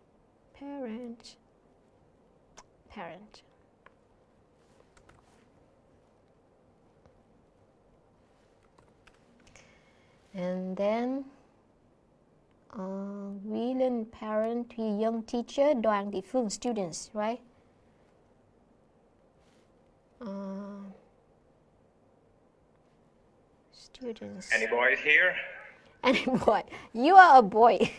And then Whelan parent, Thùy Young teacher, Đoàn Thị Phương students, right? Students. Any boys here? Any boy? You are a boy.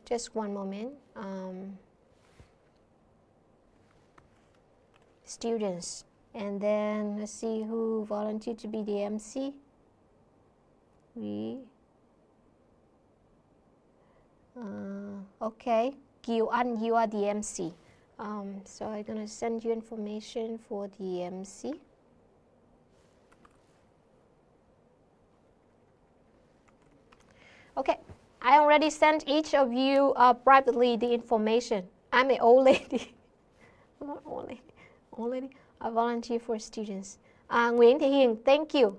Just one moment. Students. And then let's see who volunteered to be the MC. Okay. Kiều Anh, you are the MC. So I'm gonna send you information for the MC. Okay, I already sent each of you privately the information. I'm an old lady. I'm not old lady. Old lady. I volunteer for students. Nguyễn Thị Hiền, thank you.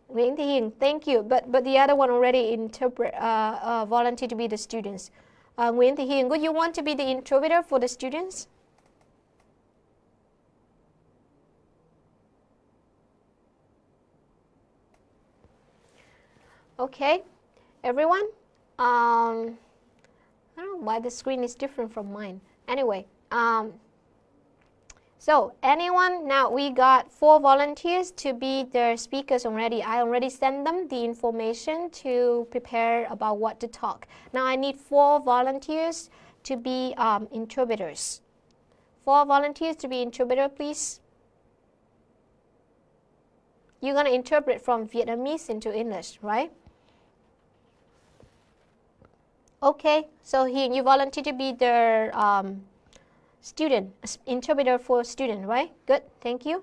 Nguyễn Thị Hiền, thank you. But the other one already volunteered to be the students. Nguyễn Thị Hiền, would you want to be the interpreter for the students? Okay, everyone. I don't know why the screen is different from mine. Anyway, so anyone, now we got 4 volunteers to be the speakers already. I already sent them the information to prepare about what to talk. Now I need 4 volunteers to be interpreters. 4 volunteers to be interpreter, please. You're going to interpret from Vietnamese into English, right? Okay, so here you volunteer to be the student, interpreter for student, right? Good, thank you.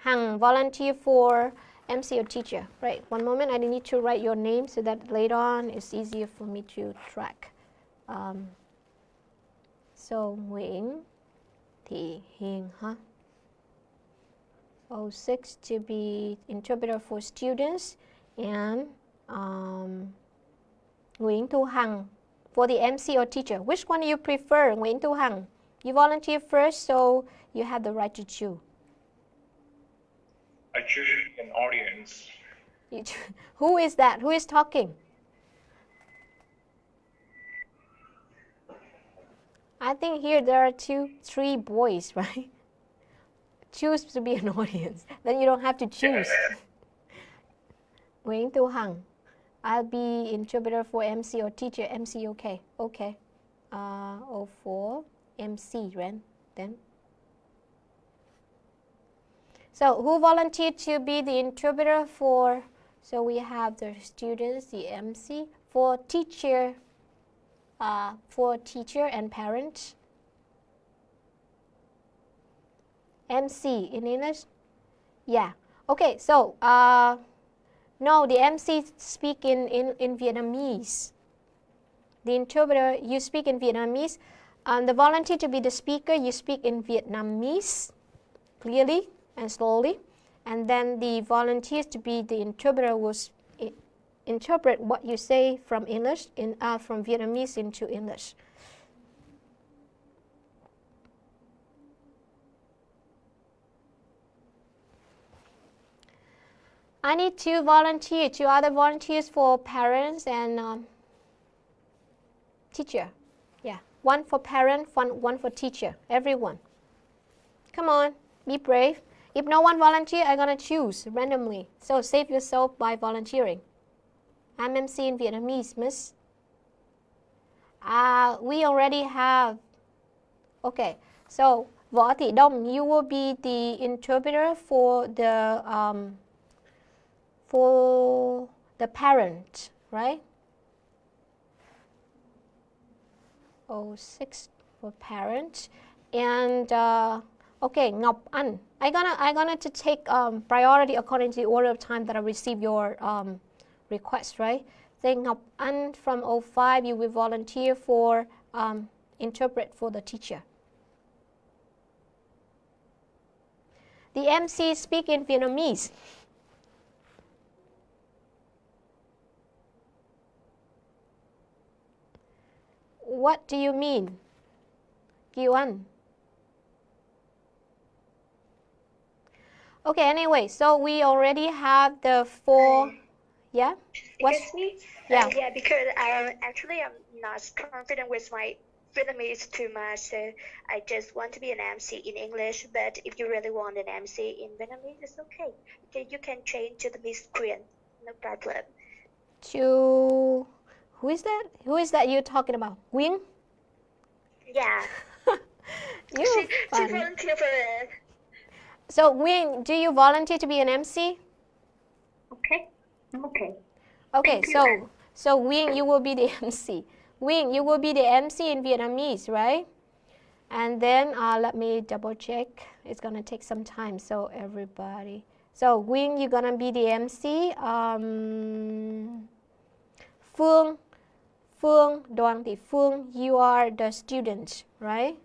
Hằng volunteer for MC or teacher, right? One moment, I need to write your name so that later on it's easier for me to track. So Nguyễn Thị Hiền, huh? 06 to be interpreter for students, and Nguyễn Thu Hằng for the MC or teacher. Which one do you prefer, Nguyễn Thu Hằng? You volunteer first, so you have the right to choose. I choose an audience. Who is that? Who is talking? I think here there are 3 boys, right? Choose to be an audience. Then you don't have to choose. Nguyễn Thu Hằng. I'll be interpreter for MC or teacher. MC, okay. Okay. 04 MC, right? Then. So who volunteered to be the interpreter for? So we have the students, the MC, for teacher and parents. MC in English? Yeah. Okay, so no, the MC speak in Vietnamese. The interpreter, you speak in Vietnamese. The volunteer to be the speaker, you speak in Vietnamese clearly and slowly. And then the volunteers to be the interpreter will interpret what you say from English, from Vietnamese into English. I need 2 other volunteers for parents and teacher. Yeah, 1 for parent, 1 for teacher, everyone. Come on, be brave. If no one volunteer, I'm gonna choose randomly. So save yourself by volunteering. I'm MC in Vietnamese, miss. We already have, okay, so Võ Thị Đông, you will be the interpreter for the parent, right? 06 for parent. And okay, Ngọc Anh. I'm gonna to take priority according to the order of time that I receive your request, right? Then Ngọc Anh from 05, you will volunteer for interpret for the teacher. The MC speak in Vietnamese. What do you mean? Kiều Anh. Okay, anyway, so we already have the 4. Yeah? Excuse me? Yeah. Yeah, because I'm not confident with my Vietnamese too much, so I just want to be an MC in English, but if you really want an MC in Vietnamese, it's okay. You can change to the Miss Queen, no problem. To... Who is that? Who is that you're talking about? Quyên? Yeah. You're She funny. volunteered for it. So, Quyên, do you volunteer to be an MC? Okay. Okay. Okay, so Quyên, you will be the MC. Wing, you will be the MC in Vietnamese, right? And then let me double check. It's gonna take some time. So everybody. So Wing, you're gonna be the MC. Phương, Đoàn Thị Phương, you are the student, right?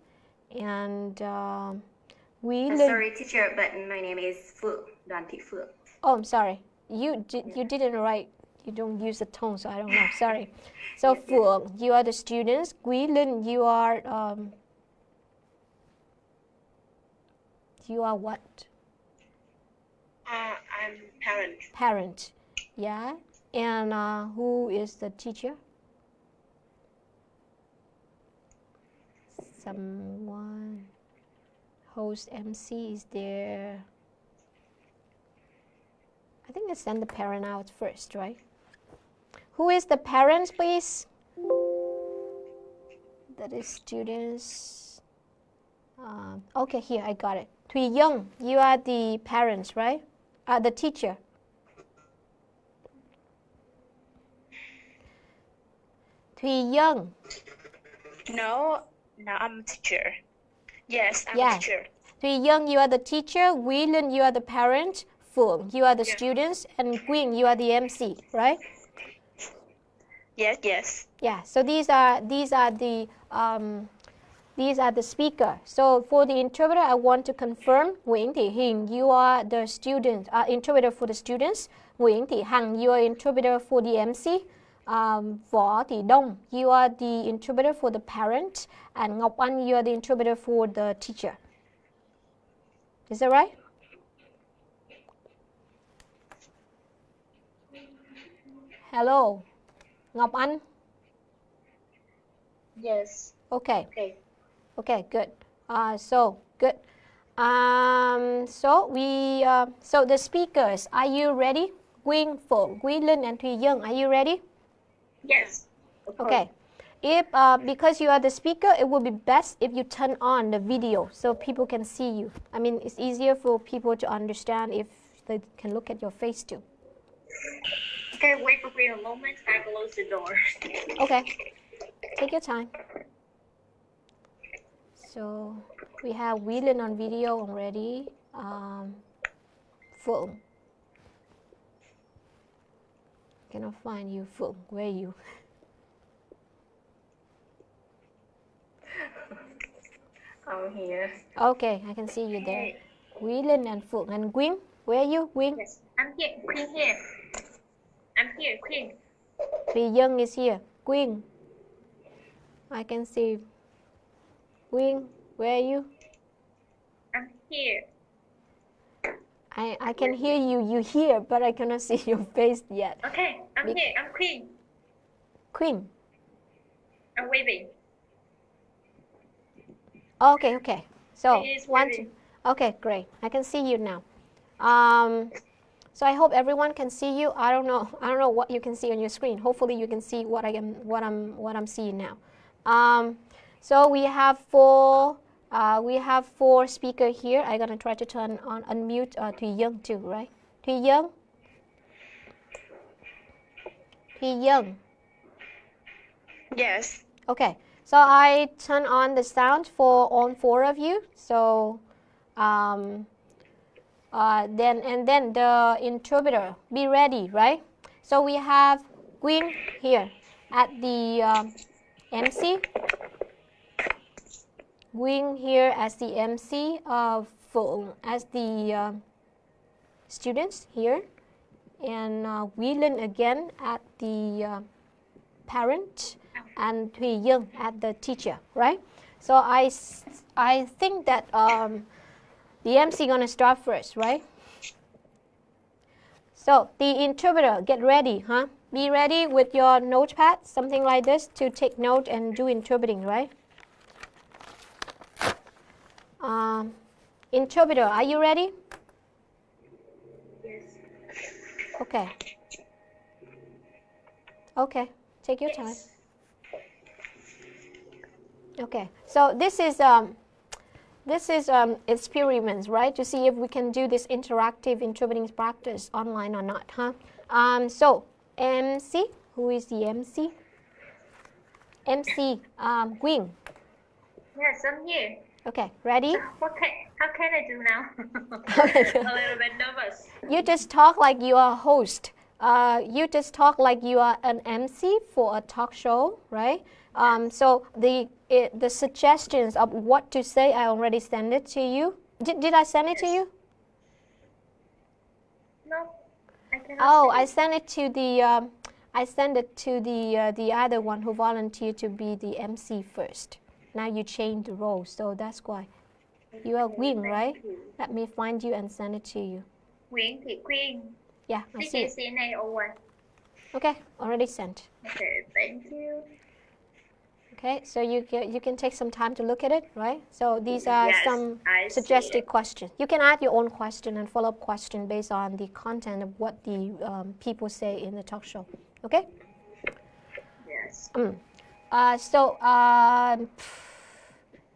And sorry, teacher, but my name is Phượng, Đoàn Thị Phượng. Oh, I'm sorry. You didn't write. You don't use the tone, so I don't know. Sorry. So Phượng, you are the students. Quý Linh, you are what? I'm parent. Parent. Yeah. And who is the teacher? Someone. Host MC is there. I think let's send the parent out first, right? Who is the parent, please? That is students. Okay, here, I got it. Thùy Young, you are the parents, right? The teacher. Thùy Young. No, I'm a teacher. Yes, I'm Yeah. a teacher. Thùy Young, you are the teacher. Quý Linh, you are the parent. Phượng, you are the students. And Quyên, you are the MC, right? Yes. Yeah. So these are the speaker. So for the interpreter, I want to confirm Nguyễn Thị Hiền, you are the student, interpreter for the students. Nguyễn Thị Hằng, you are interpreter for the MC. Võ Thị Đông, you are the interpreter for the parent. And Ngọc Anh, you are the interpreter for the teacher. Is that right? Hello, Ngọc Anh. Yes. Okay. Okay. Okay, good. So good. So the speakers, are you ready? Quyên, Phượng, Quý Linh, and Thùy Young, are you ready? Yes. Okay. If because you are the speaker, it would be best if you turn on the video so people can see you. I mean, it's easier for people to understand if they can look at your face too. Okay, wait for me a moment. I close the door. Okay. Take your time. So we have Whelan on video already. Phượng. Cannot find you, Phượng. Where are you? I'm here. Okay, I can see you there. Whelan and Phượng and Quyên. Where are you, Quyên? Yes, I'm here. Queen here. I'm here, Queen. Thùy Young is here. Quyên. I can see. Quyên, where are you? I'm here. I can hear you. You hear, but I cannot see your face yet. Okay, I'm here. I'm Queen. Quyên. I'm waving. Okay. So He is one, waving. two. Okay, great. I can see you now. So I hope everyone can see you. I don't know what you can see on your screen. Hopefully you can see what I'm seeing now. So we have four speakers here. I'm gonna try to turn on unmute Thùy Young too, right? Thùy Young. Yes. Okay. So I turn on the sound for all four of you. So then the interpreter, be ready, right? So we have Quyên here at the MC. Quyên here as the MC, Phượng as the students here, and Whelan again at the parent, and Thùy Young at the teacher, right? So I think that the MC gonna start first, right? So the interpreter, get ready, huh? Be ready with your notepad, something like this, to take note and do interpreting, right? Interpreter, are you ready? Yes. Okay, take your time. Okay, so this is experiments, right? To see if we can do this interactive interpreting practice online or not, huh? So MC, who is the MC? MC Quyên. Yes, I'm here. Okay, ready? How can I do now? Okay. A little bit nervous. You just talk like you are a host. You just talk like you are an MC for a talk show, right? So the suggestions of what to say, I already sent it to you. Did I send it to you? No, I cannot. Oh, see I it. sent it to the I sent it to the other one who volunteered to be the MC first. Now you change the role, so that's why. You are Quyên, right? Let me find you and send it to you. Nguyễn Thị Quyên. Yeah, I see it. CKCNA01. Okay, already sent. Okay, thank you. Okay, so you can take some time to look at it, right? So these are Yes, some I see suggested it. questions. You can add your own question and follow-up question based on the content of what the people say in the talk show. Okay? Yes.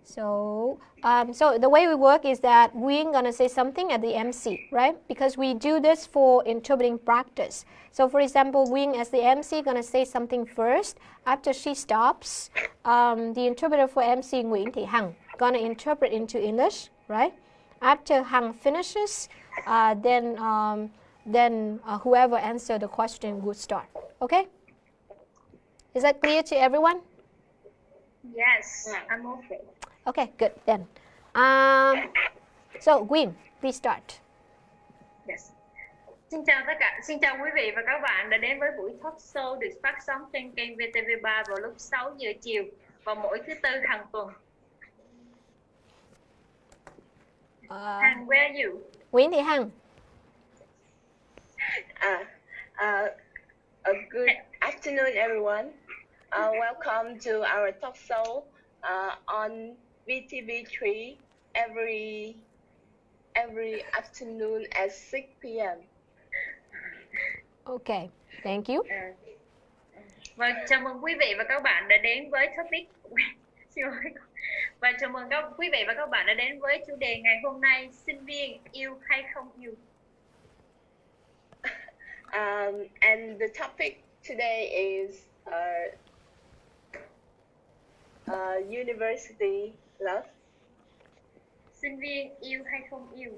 So the way we work is that we're gonna say something at the MC, right? Because we do this for interpreting practice. So for example, Wing as the MC gonna say something first. After she stops, the interpreter for MC Nguyễn Thị Hằng gonna interpret into English, right? After Hằng finishes, then whoever answered the question would start. Okay? Is that clear to everyone? Yes, I'm okay. Okay, good then. So Quyên, please start. Yes. Xin chào quý vị và các bạn đã đến với buổi talk show được phát sóng trên kênh VTV3 vào lúc 6 giờ chiều vào mỗi thứ Tư hàng tuần. And where are you? Nguyễn Thị Hằng. A good afternoon, everyone. Welcome to our talk show on VTV3 every afternoon at 6 p.m. Okay, thank you. Và chào mừng quý vị và các bạn đã đến với topic. Và chào mừng quý vị và các bạn đã đến với chủ đề ngày hôm nay: sinh viên yêu hay không yêu. And the topic today is university love. Sinh viên yêu hay không yêu?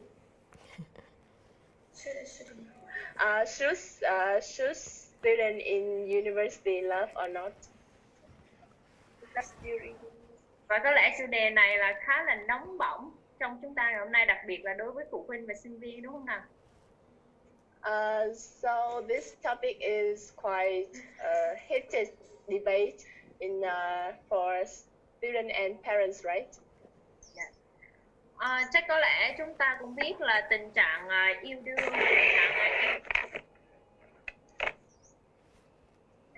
Should student in university love or not? Và có lẽ chủ đề này là khá là nóng bỏng trong chúng ta ngày hôm nay, đặc biệt là đối với phụ huynh và sinh viên, đúng không nào? So this topic is quite a heated debate for student and parents, right? Chắc có lẽ chúng ta cũng biết là tình trạng yêu đương,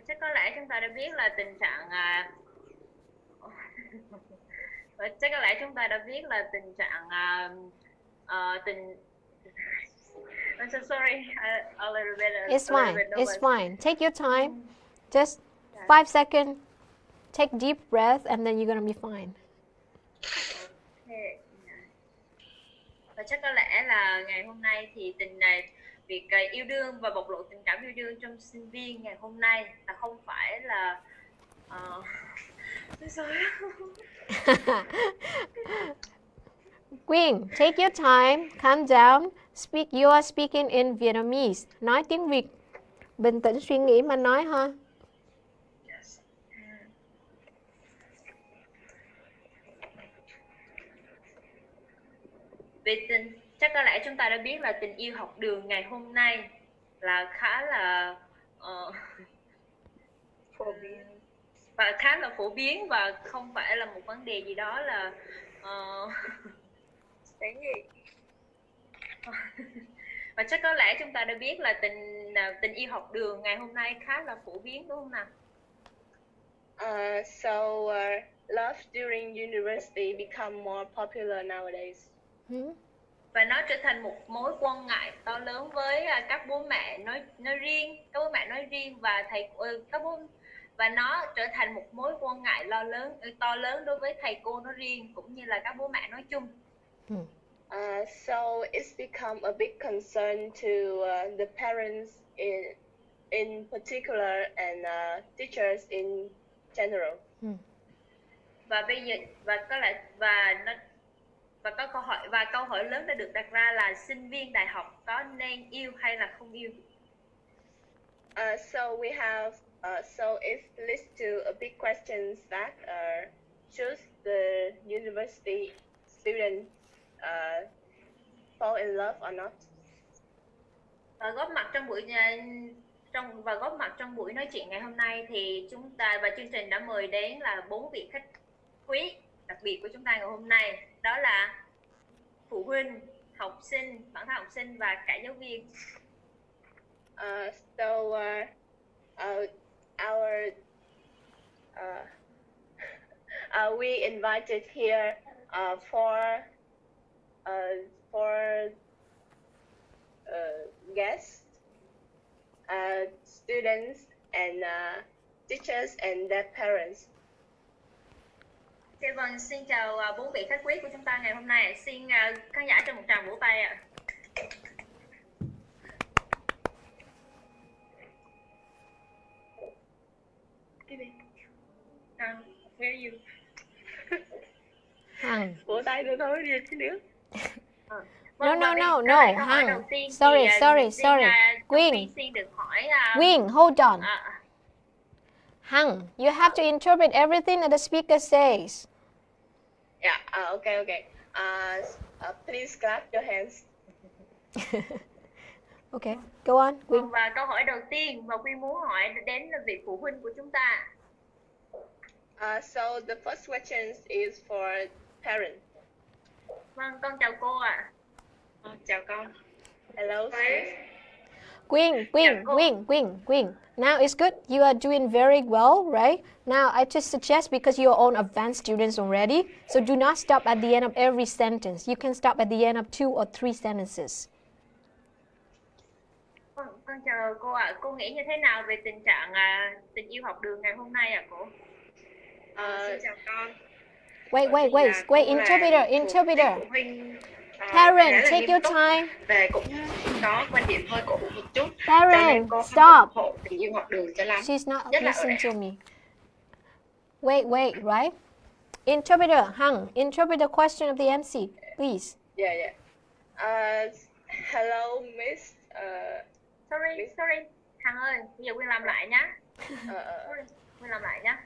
chắc có lẽ chúng ta đã biết là tình trạng chắc có lẽ chúng ta đã biết là tình trạng I'm so sorry, a little bit. It's fine. It's fine. Take your time. Just 5 seconds. Take deep breath, and then you're gonna be fine. Okay. Và chắc có lẽ là ngày hôm nay thì việc yêu đương và bộc lộ tình cảm yêu đương trong sinh viên ngày hôm nay là không phải là Quyên, take your time, calm down. You are speaking in Vietnamese. Nói tiếng Việt. Bình tĩnh suy nghĩ mà nói ha. Yes. Chắc có lẽ chúng ta đã biết là tình yêu học đường ngày hôm nay là khá là phổ biến và không phải là một vấn đề gì đó là và chắc có lẽ chúng ta đã biết là tình yêu học đường ngày hôm nay khá là phổ biến, đúng không nào? Love during university become more popular nowadays. Và nó trở thành một mối quan ngại to lớn với các bố mẹ nói riêng và và nó trở thành một mối quan ngại to lớn đối với thầy cô nói riêng cũng như là các bố mẹ nói chung. So it's become a big concern to the parents in particular and teachers in general. Và bây giờ câu hỏi lớn đã được đặt ra là sinh viên đại học có nên yêu hay là không yêu? So we have so it leads to a big questions that should the university student fall in love or not? Và góp mặt trong buổi nói chuyện ngày hôm nay thì chúng ta và chương trình đã mời đến là 4 vị khách quý đặc biệt của chúng ta ngày hôm nay, đó là phụ huynh, học sinh, bản thân học sinh và cả giáo viên. We invited here for guests, students, and teachers and their parents. Vâng, xin chào 4 vị khách quý của chúng ta ngày hôm nay. Xin khán giả cho một tràng vỗ tay ạ. Where are you? Hằng. Vỗ tay được thôi, đi chứ nữa. No. Hằng. Sorry. Quyên. Xin được hỏi. Quyên, hold on. Hằng, you have to interpret everything that the speaker says. Yeah. Okay. Please clap your hands. Okay, go on. Quyên. Và câu hỏi đầu tiên mà Quyên muốn hỏi đến vị phụ huynh của chúng ta. So the first question is for parents. Vâng, con chào cô ạ. Chào con. Hello. Quyên. Now it's good. You are doing very well, right? Now I just suggest, because you are all advanced students already, so do not stop at the end of every sentence. You can stop at the end of 2 or 3 sentences. Con chào cô ạ. Cô nghĩ như thế nào về tình trạng tình yêu học đường ngày hôm nay ạ cô? Xin chào con. Wait, interpreter. Parent, take your time. Và cũng có quan điểm hơi cổ hủ một chút. Parent, cô stop. không ủng hộ tình yêu học đường cho lắm. She's not Nhất là listening to me. Wait, right? Interpreter, Hằng, interpret the question of the MC, please. Yeah. Hello, Miss. Sorry. Hằng ơi, bây giờ Quyên làm lại nhá. Quyên làm lại nhá.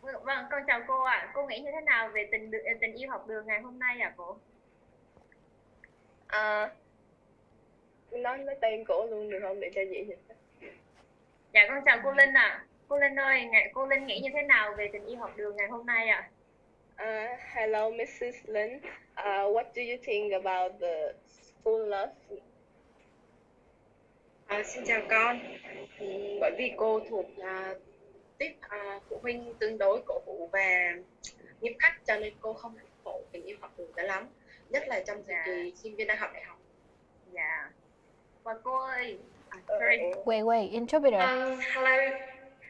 Vâng, con chào cô ạ. Cô nghĩ như thế nào về tình yêu học đường ngày hôm nay ạ cô? Nói tên cổ luôn được không, để cho dễ hiểu. Dạ, con chào cô Linh ạ. Cô Linh ơi, cô Linh nghĩ như thế nào về tình yêu học đường ngày hôm nay ạ? Hello, Mrs. Lin. What do you think about the school love? Xin chào con. Bởi vì cô thuộc tiếp phụ huynh tương đối cổ hủ và nghiêm khắc, cho nên cô không ủng hộ tình yêu học đường cho lắm, nhất là trong thời kỳ sinh viên đang học đại học. Dạ. Và cô ơi, Wait, interpreter.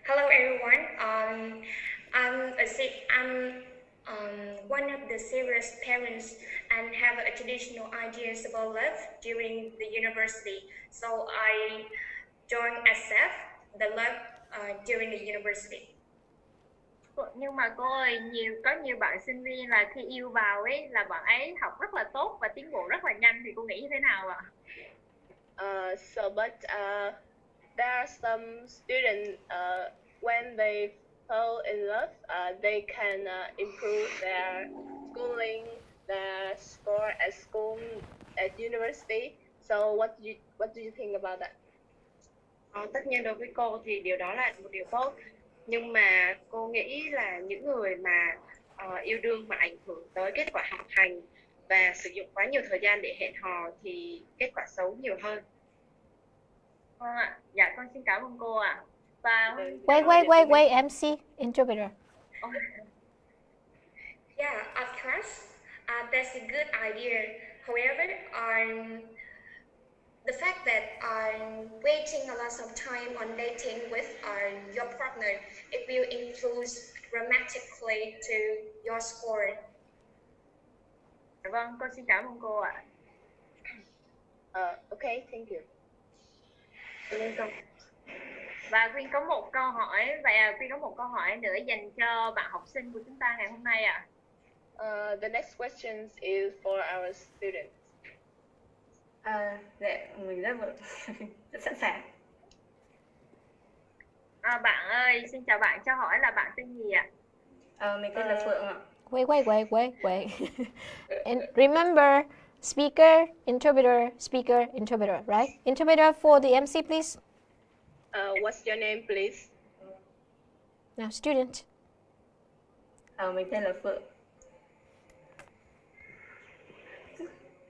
Hello everyone. I'm one of the serious parents and have a traditional ideas about love during the university. So I don't accept the love during the university. Nhưng mà cô ơi, có nhiều bạn sinh viên là khi yêu vào ấy là bạn ấy học rất là tốt và tiến bộ rất là nhanh, thì cô nghĩ như thế nào ạ? But there are some students when they fall in love, they can improve their schooling, their score at school, at university. So what do you think about that? Tất nhiên đối với cô thì điều đó là một điều tốt, nhưng mà cô nghĩ là những người mà yêu đương mà ảnh hưởng tới kết quả học hành và sử dụng quá nhiều thời gian để hẹn hò thì kết quả xấu nhiều hơn. Vâng ạ. Dạ, con xin cảm ơn cô ạ. Và Wait, MC, interpreter. Yeah, of course, that's a good idea. However, the fact that waiting a lot of time on dating with your partner, it will influence dramatically to your score. Vâng, con xin cảm ơn cô ạ. Okay, thank you. Và Quyên có một câu hỏi, Quyên có một câu hỏi nữa dành cho bạn học sinh của chúng ta ngày hôm nay ạ. The next question is for our students. Dạ, mình rất rất sẵn sàng. Bạn ơi, xin chào bạn, cho hỏi là bạn tên gì ạ? Mình tên là Phượng ạ. Wait. And remember, speaker, interpreter, right? Interpreter for the MC, please. What's your name, please? Now, student. Mình tên là Phượng.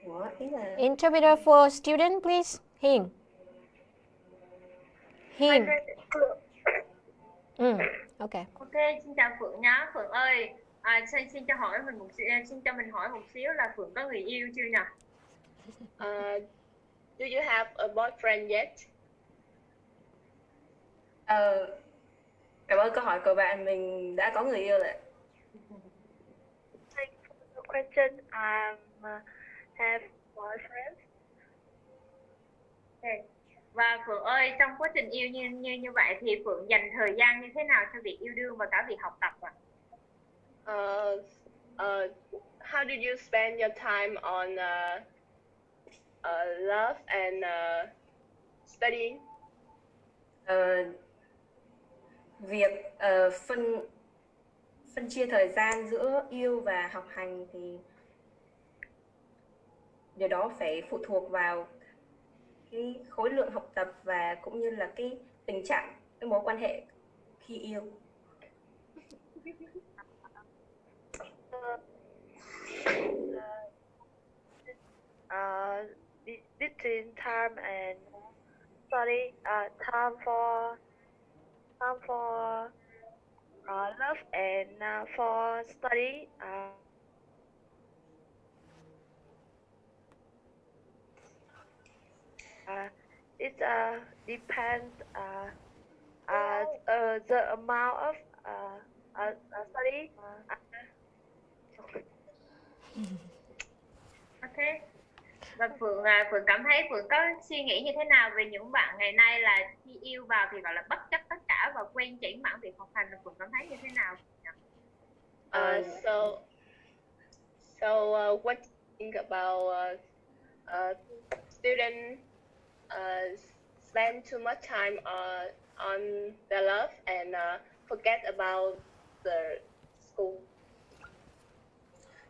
Ủa, ý là... Interpreter for student, please. Hình. Ok. Ok, xin chào Phượng nhá. Phượng ơi, xin cho mình hỏi một xíu là Phượng có người yêu chưa nhỉ? Do you have a boyfriend yet? Cảm ơn câu hỏi của bạn, mình đã có người yêu rồi. Thank you for the question. Have boyfriend. Okay. Và Phượng ơi, trong quá trình yêu như vậy thì Phượng dành thời gian như thế nào cho việc yêu đương và cả việc học tập ạ? How did you spend your time on love and studying? Việc phân chia thời gian giữa yêu và học hành thì điều đó phải phụ thuộc vào cái khối lượng học tập và cũng như là cái tình trạng, cái mối quan hệ khi yêu. Between time and study, time for love and for study. It depends the amount of study. Ok. Và Phượng cảm thấy Phượng có suy nghĩ như thế nào về những bạn ngày nay là khi yêu vào thì gọi là bất chấp tất cả và quên chuyển mảng việc học hành, là Phượng cảm thấy như thế nào? What do you think about students spend too much time on their love and forget about the school?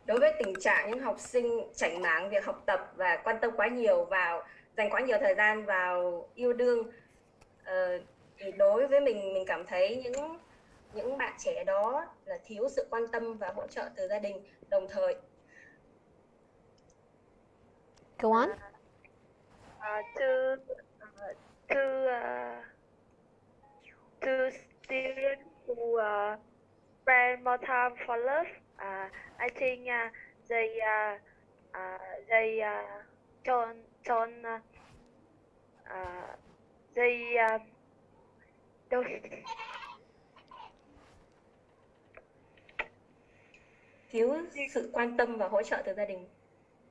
Đối với tình trạng những học sinh chảnh mảng việc học tập và quan tâm quá nhiều dành quá nhiều thời gian vào yêu đương, thì đối với mình cảm thấy những bạn trẻ đó là thiếu sự quan tâm và hỗ trợ từ gia đình đồng thời. Go on. To students who spend more time for love, I think they don't. Thiếu sự quan tâm và hỗ trợ từ gia đình.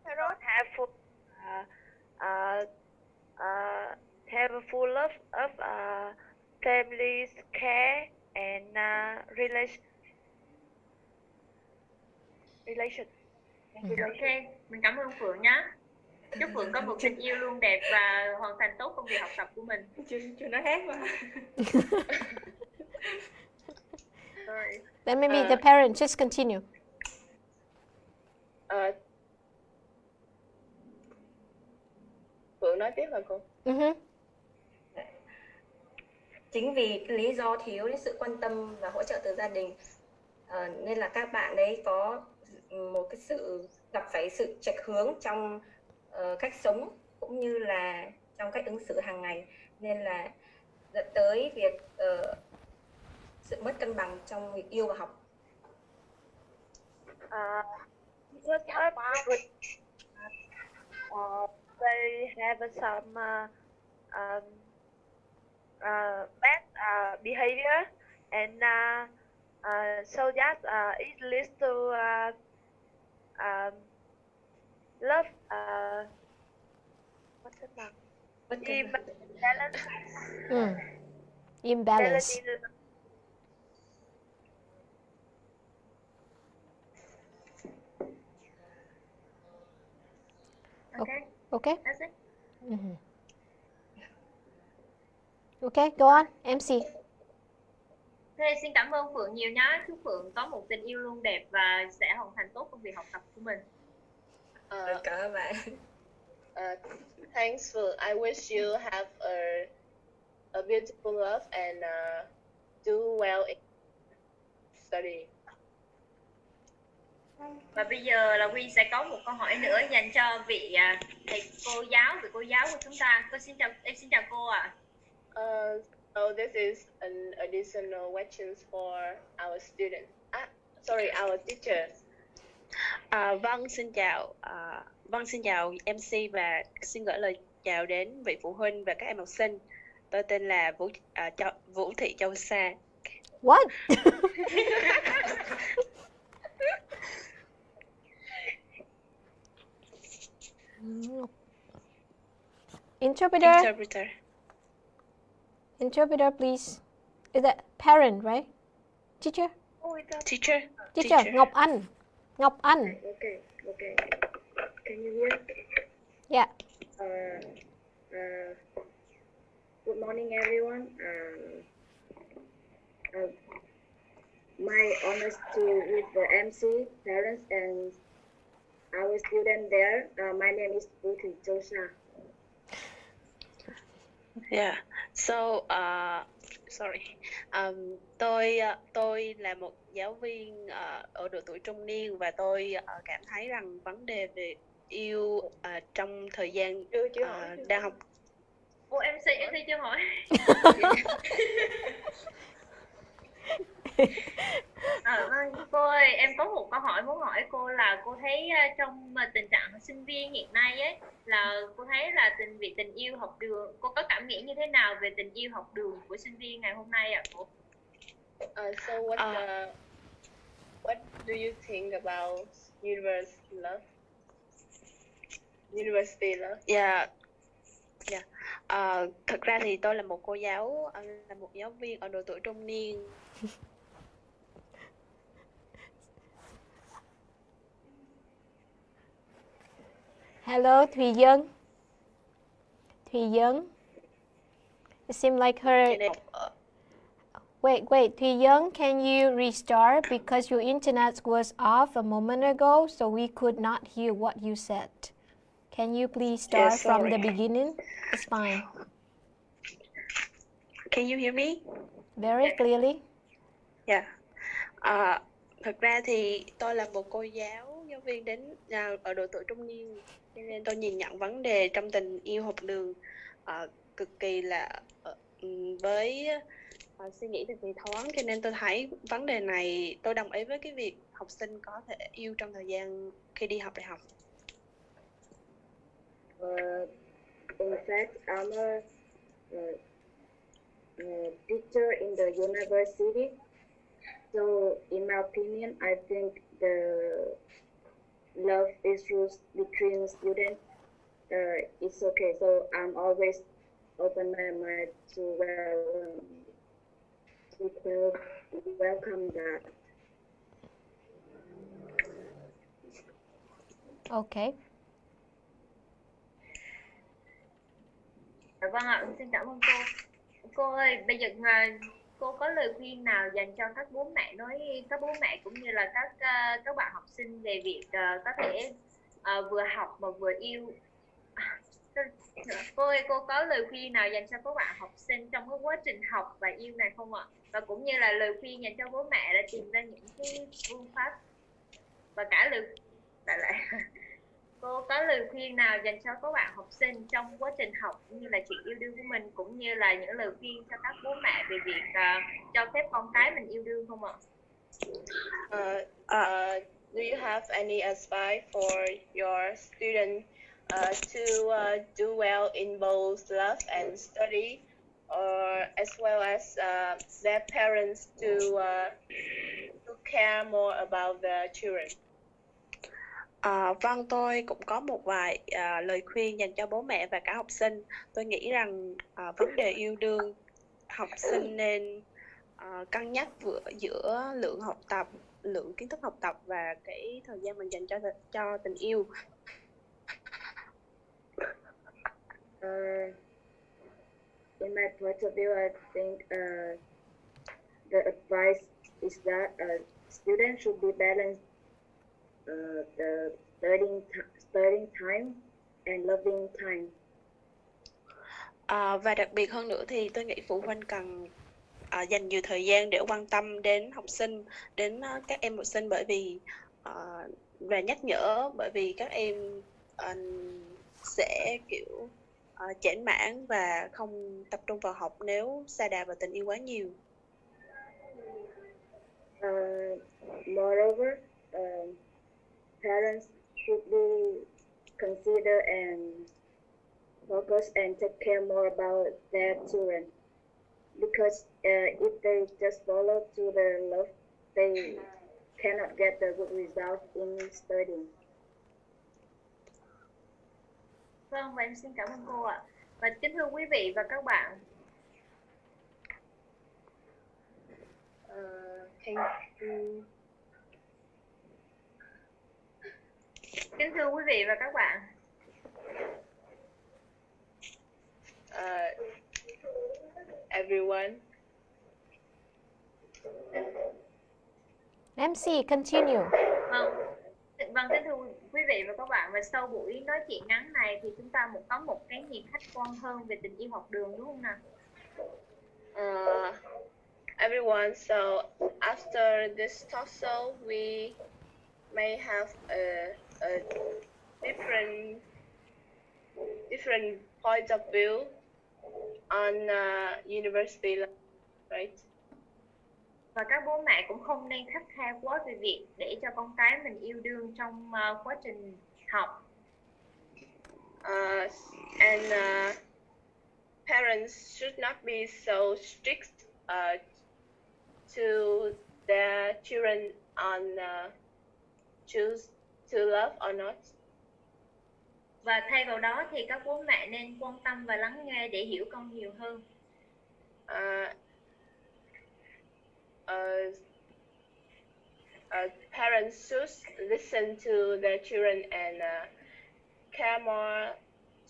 Don't have full love of family's care and relation. Ok, mình cảm ơn Phượng nhé. Chúc Phượng có một tình yêu luôn đẹp và hoàn thành tốt công việc học tập của mình. Chưa nói hết mà. Then maybe the parent just continue. Phượng nói tiếp hả cô? Chính vì cái lý do thiếu sự quan tâm và hỗ trợ từ gia đình nên là các bạn đấy có một cái gặp phải sự chệch hướng trong cách sống cũng như là trong cách ứng xử hàng ngày, nên là dẫn tới việc sự mất cân bằng trong việc yêu và học. They have some bad behavior, and so that it leads to love. What's it called? Imbalance. Imbalance. Okay. Okay. That's it. Okay, go on, MC. Thế xin cảm ơn Phượng nhiều nhé. Chúc Phượng có một tình yêu luôn đẹp và sẽ hoàn thành tốt công việc học tập của mình. Cảm ơn bạn. Thanks, Phượng. I wish you have a beautiful love and do well in study. Và bây giờ là Huy sẽ có một câu hỏi nữa dành cho vị thầy cô giáo của chúng ta. Em xin chào cô ạ. So this is an additional questions for our student. Our teachers. Vâng, xin chào MC và xin gửi lời chào đến vị phụ huynh và các em học sinh. Tôi tên là Vũ Thị Châu Sa. What? Interpreter, please. Is that parent, right? Teacher? Teacher. Ngọc Anh. Okay. Can you hear? Yeah. Good morning, everyone. My honors with the MC, parents, and our student there. My name is Vũ Thị Châu Sa. Yeah. So, sorry. Tôi là một giáo viên ở độ tuổi trung niên và tôi cảm thấy rằng vấn đề về yêu trong thời gian đang học. Ủa MC chưa hỏi. Vâng, cô ơi, em có một câu hỏi muốn hỏi cô là cô thấy trong tình trạng sinh viên hiện nay ấy là cô thấy là tình yêu học đường, cô có cảm nghĩ như thế nào về tình yêu học đường của sinh viên ngày hôm nay ạ cô? So what do you think about university love? Thật ra thì tôi là một cô giáo, là một giáo viên ở độ tuổi trung niên. Hello, Thùy Dân. It seemed like her... Wait, Thùy Dân, can you restart? Because your internet was off a moment ago, so we could not hear what you said. Can you please start from the beginning? It's fine. Can you hear me? Very clearly. Yeah. Thật ra thì tôi là một cô giáo viên đến ở độ tuổi trung niên, cho nên tôi nhìn nhận vấn đề trong tình yêu học đường cực kỳ là với suy nghĩ cực kỳ thoáng, cho nên tôi thấy vấn đề này, tôi đồng ý với cái việc học sinh có thể yêu trong thời gian khi đi học đại học. In fact, I'm a teacher in the university. So, in my opinion, I think the love issues between students is okay. So, I'm always open my mind to welcome that. Okay. Vâng ạ, xin cảm ơn cô. Cô ơi, bây giờ cô có lời khuyên nào dành cho các bố mẹ cũng như là các bạn học sinh về việc có thể vừa học mà vừa yêu? Cô ơi, cô có lời khuyên nào dành cho các bạn học sinh trong cái quá trình học và yêu này không ạ? Và cũng như là lời khuyên dành cho bố mẹ để tìm ra những cái phương pháp và cả cô có lời khuyên nào dành cho các bạn học sinh trong quá trình học cũng như là chuyện yêu đương của mình, cũng như là những lời khuyên cho các bố mẹ về việc cho phép con cái mình yêu đương không ạ? Do you have any advice for your student to do well in both love and study, or as well as their parents to care more about the children? Vâng, tôi cũng có một vài lời khuyên dành cho bố mẹ và cả học sinh. Tôi nghĩ rằng vấn đề yêu đương học sinh nên cân nhắc giữa lượng kiến thức học tập và cái thời gian mình dành cho tình yêu. In my point of view, I think the advice is that students should be balanced the studying time and loving time. Và đặc biệt hơn nữa thì tôi nghĩ phụ huynh cần dành nhiều thời gian để quan tâm đến học sinh, đến các em học sinh, bởi vì và nhắc nhở, bởi vì các em sẽ kiểu chểnh mảng và không tập trung vào học nếu sa đà vào tình yêu quá nhiều. Moreover, parents should be consider and focus and take care more about their children, because if they just follow to their love, they cannot get the good result in studying. Vâng, và em xin cảm ơn cô ạ. Và kính thưa quý vị và các bạn, kính thưa quý vị và các bạn, everyone. MC, continue. Vâng, kính thưa quý vị và các bạn, và sau buổi nói chuyện ngắn này thì chúng ta có một cái nhìn khách quan hơn về tình yêu học đường, đúng không nào? Everyone, so after this talk show, we may have a different points of view on university life, right? Và các bố mẹ cũng không nên khắt khe quá về việc để cho con cái mình yêu đương trong quá trình học. And parents should not be so strict to their children on choose to love or not. Và thay vào đó thì các bố mẹ nên quan tâm và lắng nghe để hiểu con nhiều hơn. Parents should listen to their children and care more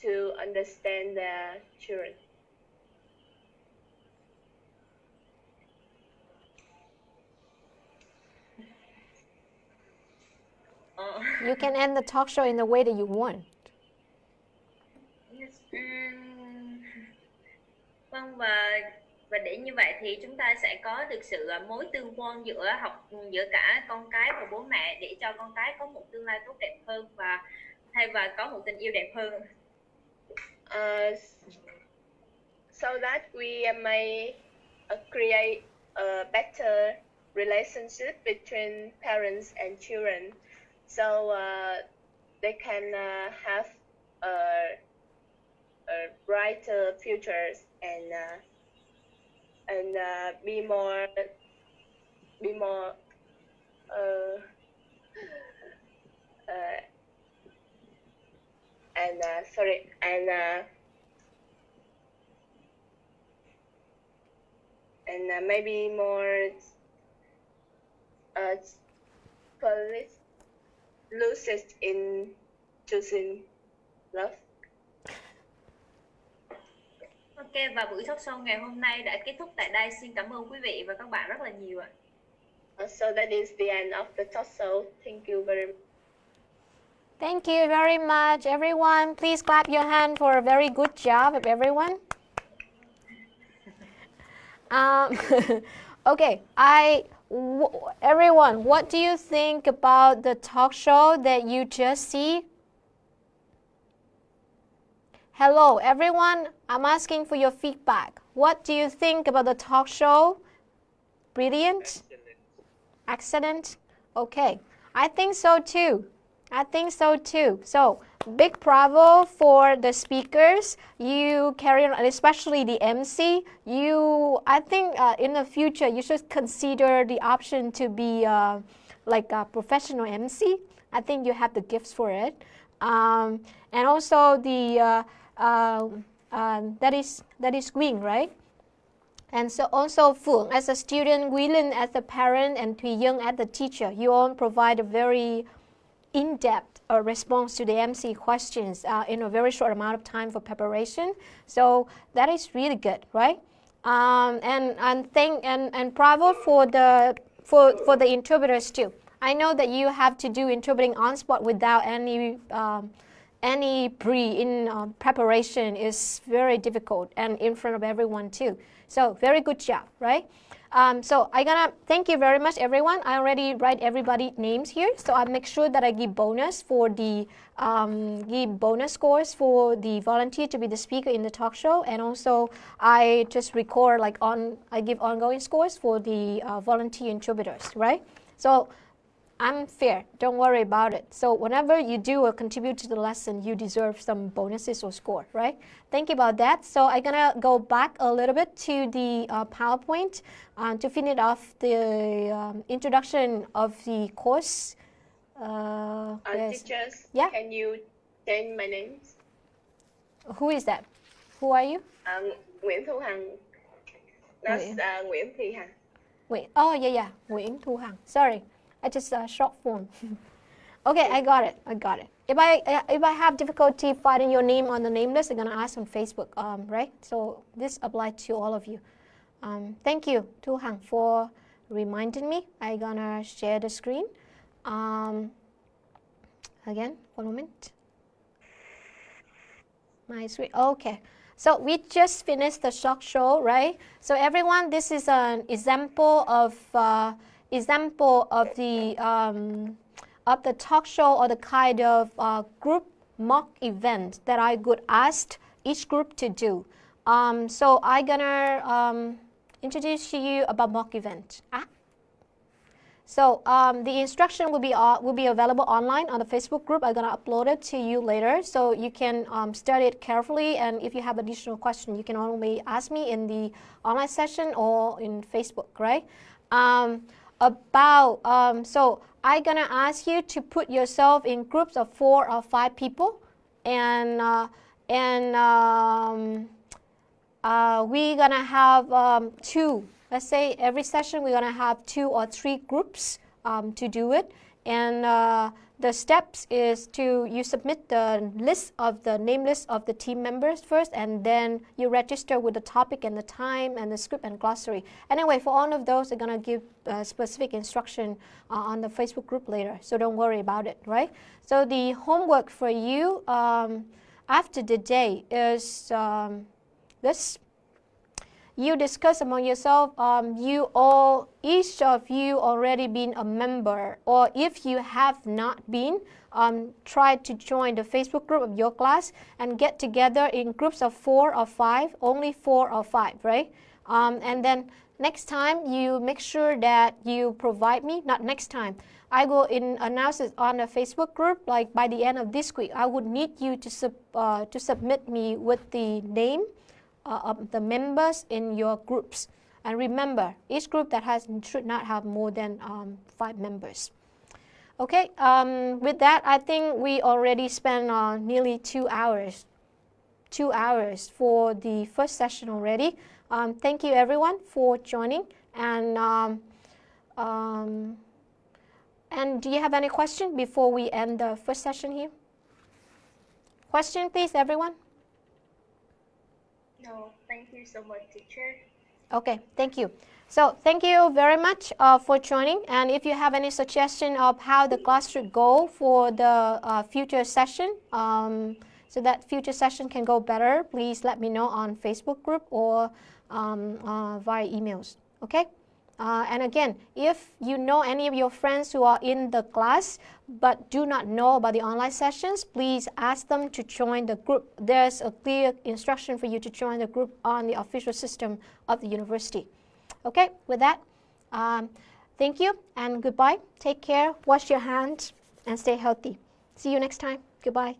to understand their children. You can end the talk show in the way that you want. Vâng, và để như vậy thì chúng ta sẽ có được sự mối tương quan giữa cả con cái và bố mẹ để cho con cái có một tương lai tốt đẹp hơn và có một tình yêu đẹp hơn. So that we may create a better relationship between parents and children, so they can have a brighter futures and be more and maybe more lucid in choosing love. Ok, và buổi talk show ngày hôm nay đã kết thúc tại đây. Xin cảm ơn quý vị và các bạn rất là nhiều ạ. So that is the end of the talk show. Thank you very much. Thank you very much, everyone. Please clap your hand for a very good job of everyone. Okay, everyone, what do you think about the talk show that you just see? Hello, everyone. I'm asking for your feedback. What do you think about the talk show? Brilliant? Excellent? Okay, I think so too. So, big bravo for the speakers. You carry on, especially the MC. I think in the future, you should consider the option to be like a professional MC. I think you have the gifts for it. And also that is Queen, right? And so also Phượng as a student, Guilin as a parent, and Thùy Young as the teacher, you all provide a very in-depth response to the MC questions in a very short amount of time for preparation. So that is really good, right? And bravo for the interpreters too. I know that you have to do interpreting on spot without any preparation is very difficult, and in front of everyone too. So very good job, right? So I'm gonna thank you very much, everyone. I already write everybody's names here, so I'll make sure that I give bonus for the scores for the volunteer to be the speaker in the talk show, and also I just record I give ongoing scores for the volunteer interpreters, right? So I'm fair, don't worry about it. So whenever you do or contribute to the lesson, you deserve some bonuses or score, right? Thank you about that. So I'm gonna go back a little bit to the PowerPoint to finish off the introduction of the course. Yes. Teachers, yeah. Can you change my name? Who is that? Who are you? Nguyễn Thu Hằng. That's Nguyễn Thị Hằng. Wait, oh yeah, Nguyễn Thu Hằng. Sorry. I just short form. Okay, I got it. If I have difficulty finding your name on the name list, I'm gonna ask on Facebook, right? So this applies to all of you. Thank you, Thu Hằng, for reminding me. I'm gonna share the screen. Again, one moment. My screen. Okay. So we just finished the talk show, right? So everyone, this is an example of the talk show or the kind of group mock event that I could ask each group to do. So I'm gonna introduce to you about mock event. So the instruction will be available online on the Facebook group. I'm gonna upload it to you later, so you can study it carefully. And if you have additional questions, you can only ask me in the online session or in Facebook, right? So I'm gonna ask you to put yourself in groups of 4 or 5 people, and we're gonna have 2. Let's say every session we're gonna have 2 or 3 groups to do it, and the steps is you submit the name list of the team members first, and then you register with the topic and the time and the script and glossary. Anyway, for all of those, I'm gonna give specific instruction on the Facebook group later, so don't worry about it, right? So the homework for you after the day is this. You discuss among yourself, each of you already been a member, or if you have not been, try to join the Facebook group of your class and get together in groups of 4 or 5, only 4 or 5, right? And then next time you make sure that you provide me, not next time, I will announce it on the Facebook group, like by the end of this week. I would need you to submit me with the name of the members in your groups. And remember, each group that should not have more than 5 members. Okay, with that, I think we already spent nearly 2 hours. 2 hours for the first session already. Thank you everyone for joining. And do you have any question before we end the first session here? Question, please, everyone. No, thank you so much, teacher. Okay, thank you. So thank you very much for joining. And if you have any suggestion of how the class should go for the future session, so that future session can go better, please let me know on Facebook group or via emails. Okay. And again, if you know any of your friends who are in the class but do not know about the online sessions, please ask them to join the group. There's a clear instruction for you to join the group on the official system of the university. Okay, with that, thank you and goodbye. Take care, wash your hands, and stay healthy. See you next time. Goodbye.